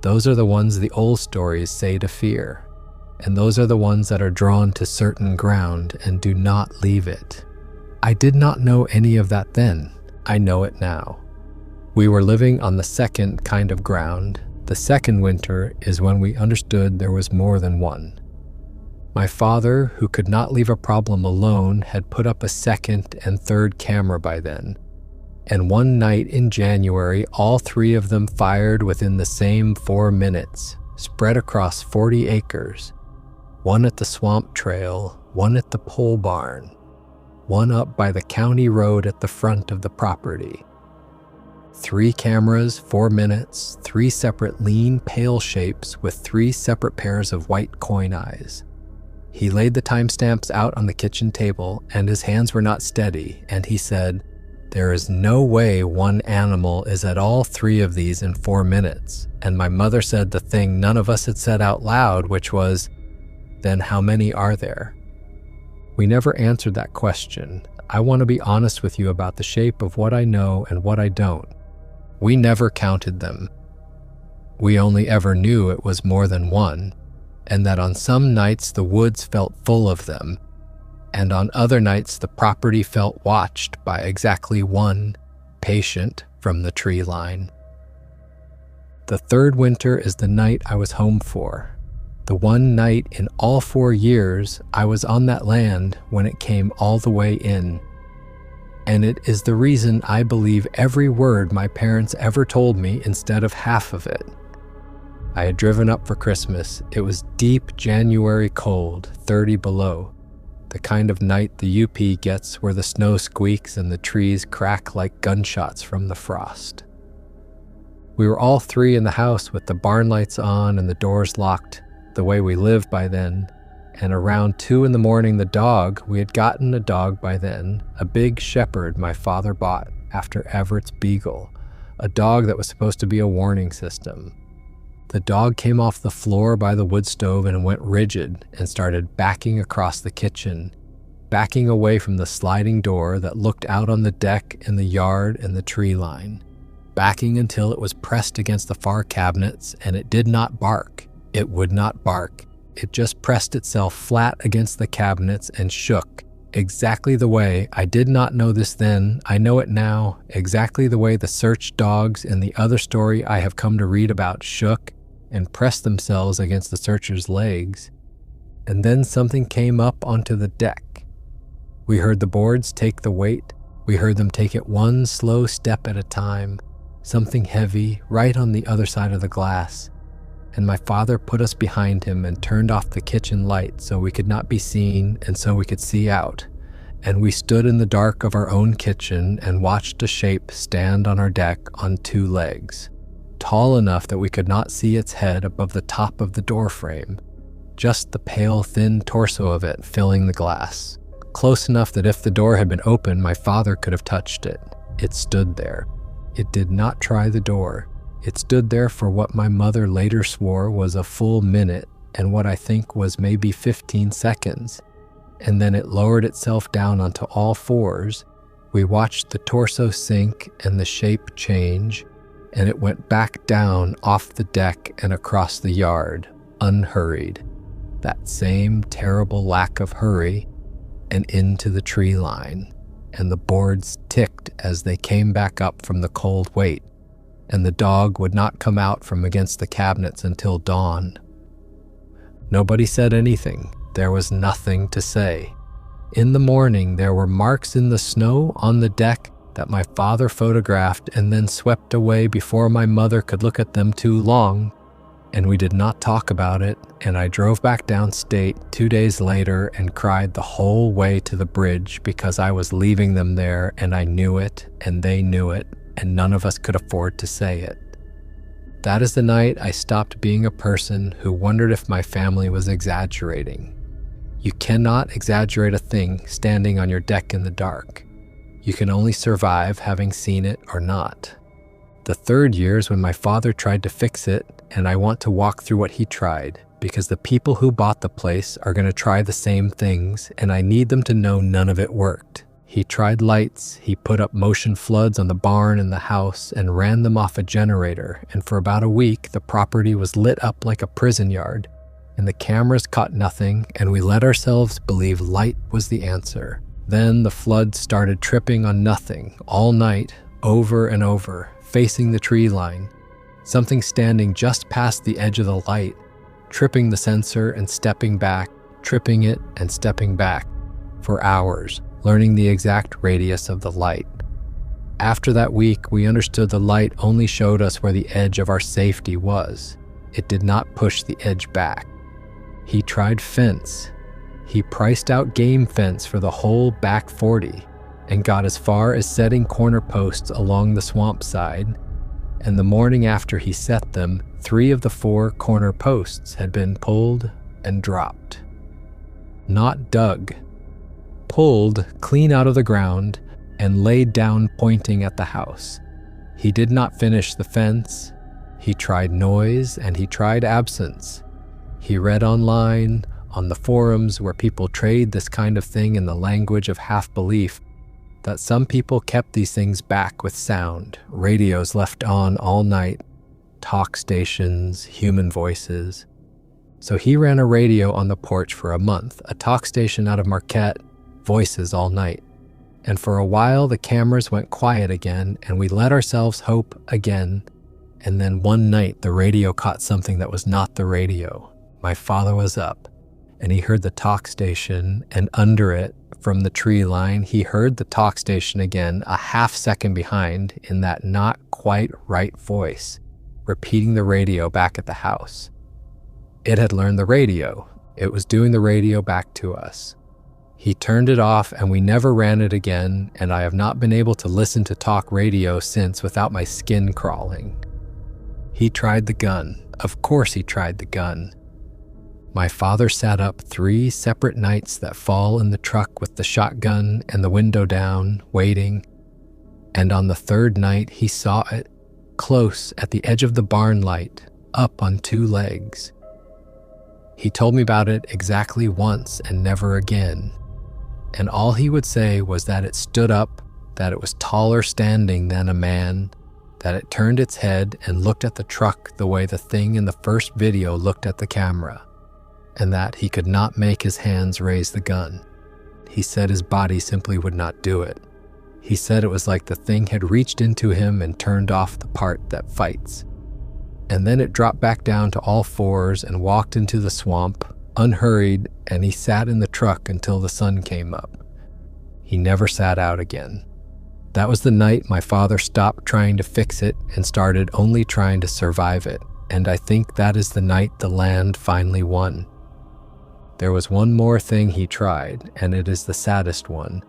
those are the ones the old stories say to fear, and those are the ones that are drawn to certain ground and do not leave it. I did not know any of that then. I know it now. We were living on the second kind of ground. The second winter is when we understood there was more than one. My father, who could not leave a problem alone, had put up a second and third camera by then. And one night in January, all 3 of them fired within the same 4 minutes, spread across 40 acres. One at the swamp trail, one at the pole barn, one up by the county road at the front of the property. 3 cameras, 4 minutes, 3 separate lean, pale shapes with 3 separate pairs of white coin eyes. He laid the timestamps out on the kitchen table, and his hands were not steady, and he said, "There is no way one animal is at all 3 of these in 4 minutes." And my mother said the thing none of us had said out loud, which was, "Then how many are there?" We never answered that question. I want to be honest with you about the shape of what I know and what I don't. We never counted them. We only ever knew it was more than one, and that on some nights the woods felt full of them, and on other nights the property felt watched by exactly one patient from the tree line. The 3rd winter is the night I was home for. The one night in all 4 years I was on that land when it came all the way in. And it is the reason I believe every word my parents ever told me instead of half of it. I had driven up for Christmas. It was deep January cold, 30 below. The kind of night the UP gets where the snow squeaks and the trees crack like gunshots from the frost. We were all 3 in the house with the barn lights on and the doors locked, the way we lived by then. And around 2 in the morning, the dog, we had gotten a dog by then, a big shepherd my father bought after Everett's beagle, a dog that was supposed to be a warning system. The dog came off the floor by the wood stove and went rigid and started backing across the kitchen, backing away from the sliding door that looked out on the deck and the yard and the tree line, backing until it was pressed against the far cabinets, and it did not bark. It would not bark. It just pressed itself flat against the cabinets and shook, exactly the way, I did not know this then, I know it now, exactly the way the search dogs in the other story I have come to read about shook and pressed themselves against the searcher's legs. And then something came up onto the deck. We heard the boards take the weight. We heard them take it one slow step at a time, something heavy right on the other side of the glass. And my father put us behind him and turned off the kitchen light so we could not be seen and so we could see out. And we stood in the dark of our own kitchen and watched a shape stand on our deck on two legs, tall enough that we could not see its head above the top of the door frame, just the pale, thin torso of it filling the glass, close enough that if the door had been open, my father could have touched it. It stood there. It did not try the door. It stood there for what my mother later swore was a full minute and what I think was maybe 15 seconds. And then it lowered itself down onto all fours. We watched the torso sink and the shape change, and it went back down off the deck and across the yard, unhurried. That same terrible lack of hurry, and into the tree line. And the boards ticked as they came back up from the cold weight, and the dog would not come out from against the cabinets until dawn. Nobody said anything. There was nothing to say. In the morning, there were marks in the snow on the deck that my father photographed and then swept away before my mother could look at them too long, and we did not talk about it, and I drove back downstate 2 days later and cried the whole way to the bridge because I was leaving them there and I knew it and they knew it, and none of us could afford to say it. That is the night I stopped being a person who wondered if my family was exaggerating. You cannot exaggerate a thing standing on your deck in the dark. You can only survive having seen it or not. The third year is when my father tried to fix it, and I want to walk through what he tried, because the people who bought the place are going to try the same things, and I need them to know none of it worked. He tried lights, he put up motion floods on the barn and the house and ran them off a generator, and for about a week the property was lit up like a prison yard, and the cameras caught nothing, and we let ourselves believe light was the answer. Then the flood started tripping on nothing all night, over and over, facing the tree line, something standing just past the edge of the light, tripping the sensor and stepping back, tripping it and stepping back, for hours, learning the exact radius of the light. After that week, we understood the light only showed us where the edge of our safety was. It did not push the edge back. He tried fence. He priced out game fence for the whole back 40 and got as far as setting corner posts along the swamp side, and the morning after he set them, 3 of the 4 corner posts had been pulled and dropped. Not dug. Pulled clean out of the ground and laid down pointing at the house. He did not finish the fence. He tried noise and he tried absence. He read online, on the forums where people trade this kind of thing in the language of half-belief, that some people kept these things back with sound, radios left on all night, talk stations, human voices. So he ran a radio on the porch for a month, a talk station out of Marquette, voices all night. And for a while the cameras went quiet again and we let ourselves hope again. And then one night the radio caught something that was not the radio. My father was up and he heard the talk station, and under it, from the tree line, he heard the talk station again, a half second behind, in that not quite right voice, repeating the radio back at the house. It had learned the radio. It was doing the radio back to us. He turned it off and we never ran it again, and I have not been able to listen to talk radio since without my skin crawling. He tried the gun. Of course he tried the gun. My father sat up 3 separate nights that fall in the truck with the shotgun and the window down, waiting. And on the 3rd night, he saw it, close at the edge of the barn light, up on 2 legs. He told me about it exactly once and never again. And all he would say was that it stood up, that it was taller standing than a man, that it turned its head and looked at the truck the way the thing in the first video looked at the camera, and that he could not make his hands raise the gun. He said his body simply would not do it. He said it was like the thing had reached into him and turned off the part that fights. And then it dropped back down to all 4s and walked into the swamp, unhurried, and he sat in the truck until the sun came up. He never sat out again. That was the night my father stopped trying to fix it and started only trying to survive it, and I think that is the night the land finally won. There was one more thing he tried, and it is the saddest one,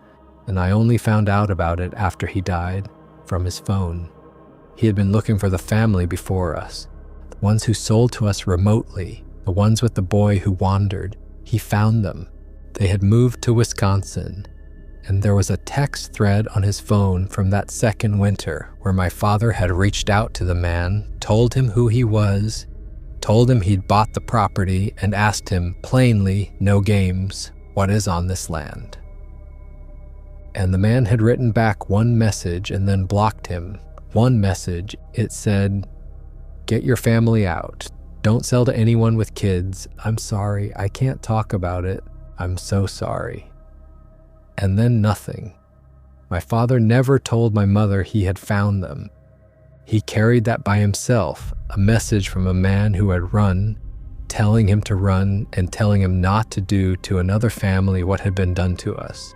and I only found out about it after he died, from his phone. He had been looking for the family before us, the ones who sold to us remotely, the ones with the boy who wandered. He found them. They had moved to Wisconsin, and there was a text thread on his phone from that second winter where my father had reached out to the man, told him who he was, told him he'd bought the property, and asked him plainly, no games, what is on this land. And the man had written back one message and then blocked him. One message, it said, "Get your family out. Don't sell to anyone with kids. I'm sorry, I can't talk about it. I'm so sorry." And then nothing. My father never told my mother he had found them. He carried that by himself, a message from a man who had run, telling him to run and telling him not to do to another family what had been done to us.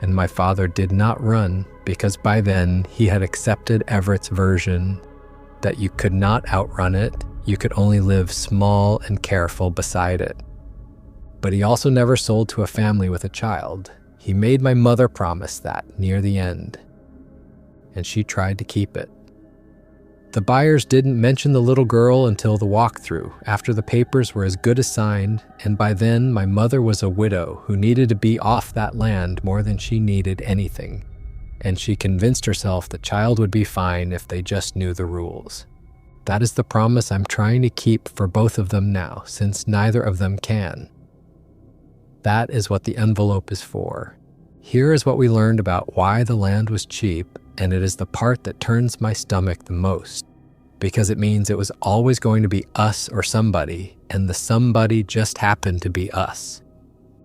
And my father did not run because by then he had accepted Everett's version that you could not outrun it, you could only live small and careful beside it. But he also never sold to a family with a child. He made my mother promise that near the end, and she tried to keep it. The buyers didn't mention the little girl until the walkthrough, after the papers were as good as signed, and by then my mother was a widow who needed to be off that land more than she needed anything, and she convinced herself the child would be fine if they just knew the rules. That is the promise I'm trying to keep for both of them now, since neither of them can. That is what the envelope is for. Here is what we learned about why the land was cheap, and it is the part that turns my stomach the most, because it means it was always going to be us or somebody, and the somebody just happened to be us.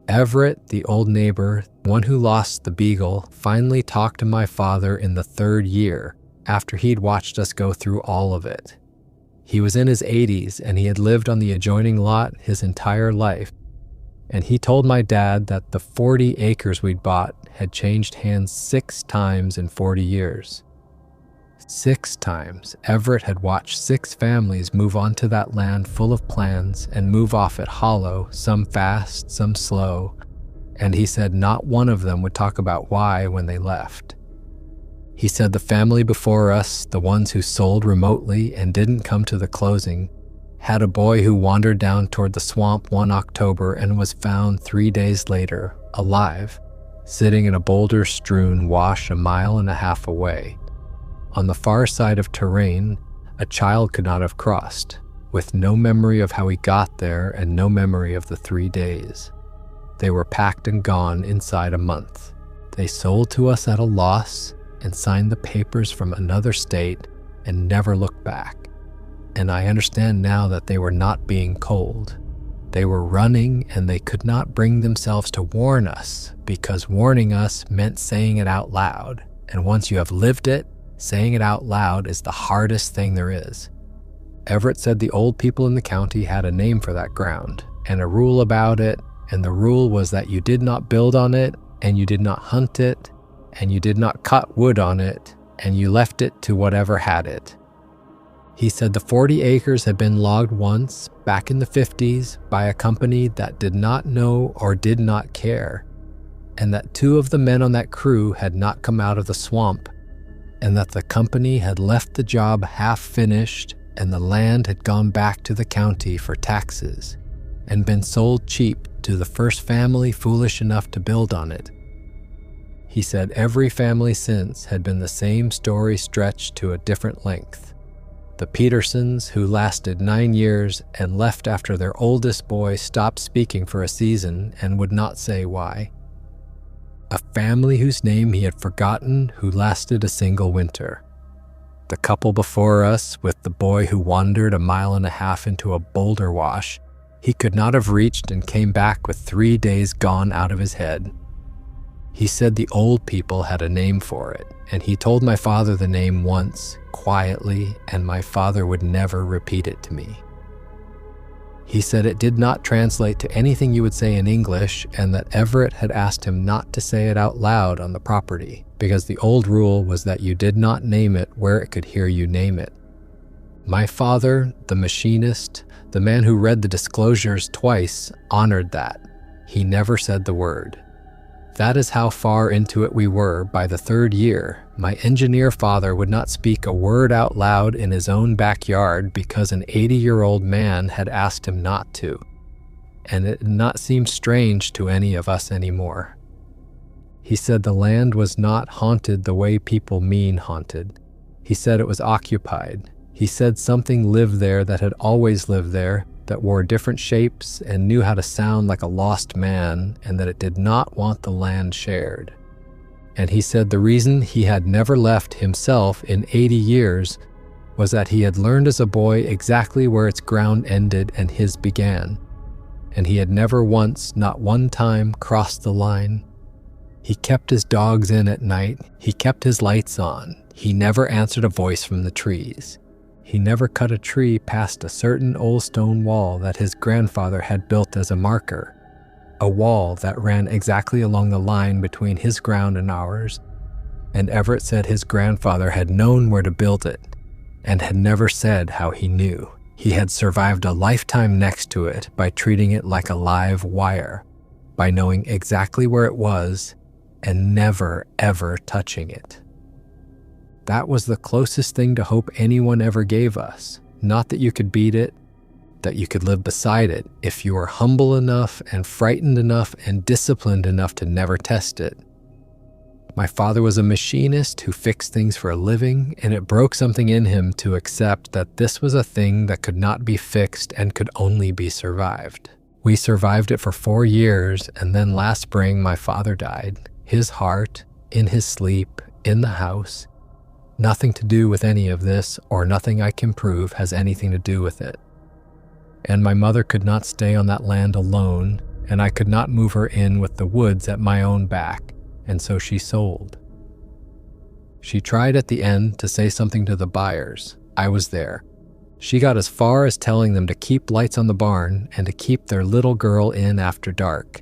Everett, the old neighbor, one who lost the beagle, finally talked to my father in the 3rd year, after he'd watched us go through all of it. He was in his 80s, and he had lived on the adjoining lot his entire life, and he told my dad that the 40 acres we'd bought had changed hands 6 times in 40 years. 6 times, Everett had watched 6 families move onto that land full of plans and move off it hollow, some fast, some slow, and he said not one of them would talk about why when they left. He said the family before us, the ones who sold remotely and didn't come to the closing, had a boy who wandered down toward the swamp one October and was found 3 days later, alive, sitting in a boulder-strewn wash 1.5 miles away. On the far side of terrain, a child could not have crossed, with no memory of how he got there and no memory of the 3 days. They were packed and gone inside a month. They sold to us at a loss and signed the papers from another state and never looked back. And I understand now that they were not being cold. They were running, and they could not bring themselves to warn us, because warning us meant saying it out loud. And once you have lived it, saying it out loud is the hardest thing there is. Everett said the old people in the county had a name for that ground, and a rule about it, and the rule was that you did not build on it, and you did not hunt it, and you did not cut wood on it, and you left it to whatever had it. He said the 40 acres had been logged once, back in the 50s, by a company that did not know or did not care, and that 2 of the men on that crew had not come out of the swamp, and that the company had left the job half finished and the land had gone back to the county for taxes and been sold cheap to the first family foolish enough to build on it. He said every family since had been the same story stretched to a different length. The Petersons, who lasted 9 years and left after their oldest boy stopped speaking for a season and would not say why. A family whose name he had forgotten who lasted a single winter. The couple before us with the boy who wandered 1.5 miles into a boulder wash he could not have reached and came back with 3 days gone out of his head. He said the old people had a name for it, and he told my father the name once, quietly, and my father would never repeat it to me. He said it did not translate to anything you would say in English, and that Everett had asked him not to say it out loud on the property, because the old rule was that you did not name it where it could hear you name it. My father, the machinist, the man who read the disclosures twice, honored that. He never said the word. That is how far into it we were by the 3rd year. My engineer father would not speak a word out loud in his own backyard because an 80-year-old man had asked him not to, and it did not seem strange to any of us anymore. He said the land was not haunted the way people mean haunted. He said it was occupied. He said something lived there that had always lived there, that wore different shapes and knew how to sound like a lost man, and that it did not want the land shared. And he said the reason he had never left himself in 80 years was that he had learned as a boy exactly where its ground ended and his began, and he had never once, not one time, crossed the line. He kept his dogs in at night, he kept his lights on, he never answered a voice from the trees. He never cut a tree past a certain old stone wall that his grandfather had built as a marker, a wall that ran exactly along the line between his ground and ours, and Everett said his grandfather had known where to build it, and had never said how he knew. He had survived a lifetime next to it by treating it like a live wire, by knowing exactly where it was and never, ever touching it. That was the closest thing to hope anyone ever gave us. Not that you could beat it, that you could live beside it if you were humble enough and frightened enough and disciplined enough to never test it. My father was a machinist who fixed things for a living, and it broke something in him to accept that this was a thing that could not be fixed and could only be survived. We survived it for 4 years, and then last spring my father died. His heart, in his sleep, in the house. Nothing to do with any of this, or nothing I can prove has anything to do with it. And my mother could not stay on that land alone, and I could not move her in with the woods at my own back, and so she sold. She tried at the end to say something to the buyers. I was there. She got as far as telling them to keep lights on the barn and to keep their little girl in after dark.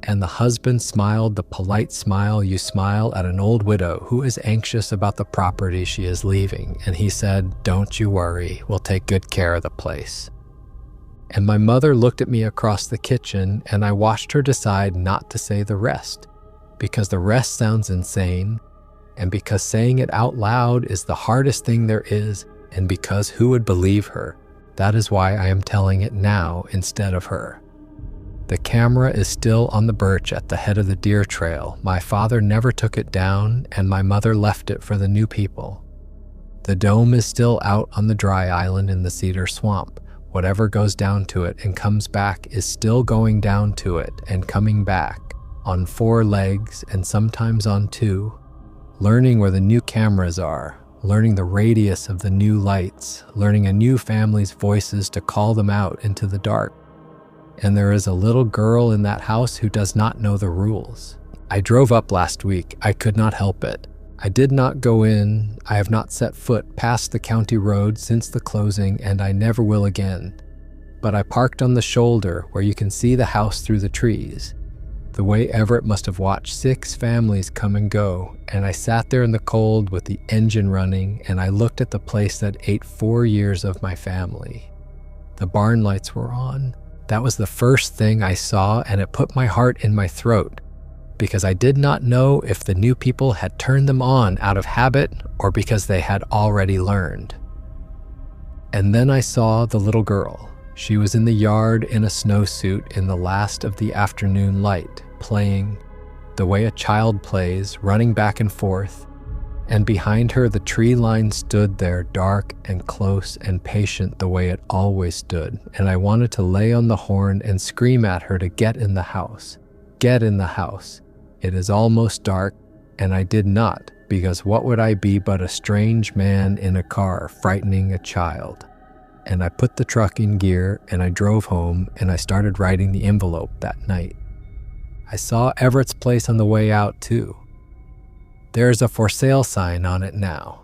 And the husband smiled the polite smile you smile at an old widow who is anxious about the property she is leaving, and he said, "Don't you worry, we'll take good care of the place." And my mother looked at me across the kitchen, and I watched her decide not to say the rest, because the rest sounds insane, and because saying it out loud is the hardest thing there is, and because who would believe her? That is why I am telling it now instead of her. The camera is still on the birch at the head of the deer trail. My father never took it down, and my mother left it for the new people. The dome is still out on the dry island in the cedar swamp. Whatever goes down to it and comes back is still going down to it and coming back, on 4 legs and sometimes on 2, learning where the new cameras are, learning the radius of the new lights, learning a new family's voices to call them out into the dark. And there is a little girl in that house who does not know the rules. I drove up last week. I could not help it. I did not go in. I have not set foot past the county road since the closing, and I never will again. But I parked on the shoulder where you can see the house through the trees. The way Everett must have watched 6 families come and go, and I sat there in the cold with the engine running, and I looked at the place that ate 4 years of my family. The barn lights were on. That was the first thing I saw, and it put my heart in my throat, because I did not know if the new people had turned them on out of habit or because they had already learned. And then I saw the little girl. She was in the yard in a snowsuit in the last of the afternoon light, playing the way a child plays, running back and forth, And behind her, the tree line stood there, dark and close and patient the way it always stood. And I wanted to lay on the horn and scream at her to get in the house. Get in the house. It is almost dark, and I did not, because what would I be but a strange man in a car frightening a child? And I put the truck in gear, and I drove home, and I started writing the envelope that night. I saw Everett's place on the way out, too. There's a for sale sign on it now.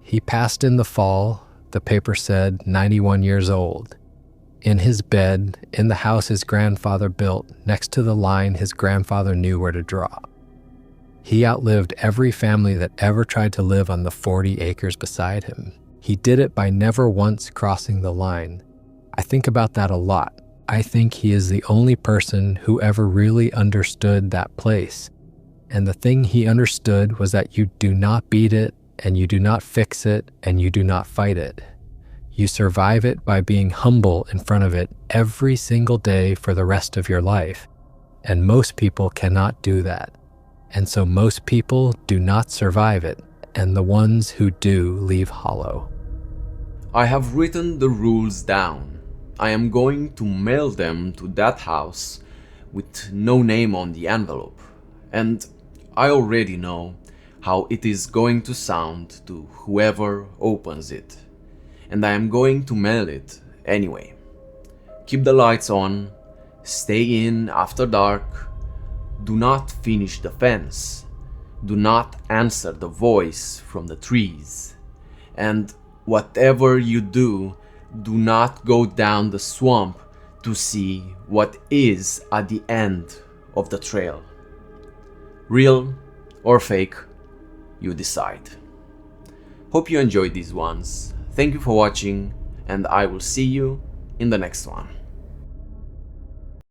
He passed in the fall. The paper said 91 years old. In his bed, in the house his grandfather built, next to the line his grandfather knew where to draw. He outlived every family that ever tried to live on the 40 acres beside him. He did it by never once crossing the line. I think about that a lot. I think he is the only person who ever really understood that place. And the thing he understood was that you do not beat it, and you do not fix it, and you do not fight it. You survive it by being humble in front of it every single day for the rest of your life. And most people cannot do that. And so most people do not survive it, and the ones who do leave hollow. I have written the rules down. I am going to mail them to that house with no name on the envelope. And I already know how it is going to sound to whoever opens it. And I am going to mail it anyway. Keep the lights on, stay in after dark, do not finish the fence, do not answer the voice from the trees, and whatever you do, do not go down the swamp to see what is at the end of the trail. Real or fake, you decide. Hope you enjoyed these ones. Thank you for watching, and I will see you in the next one.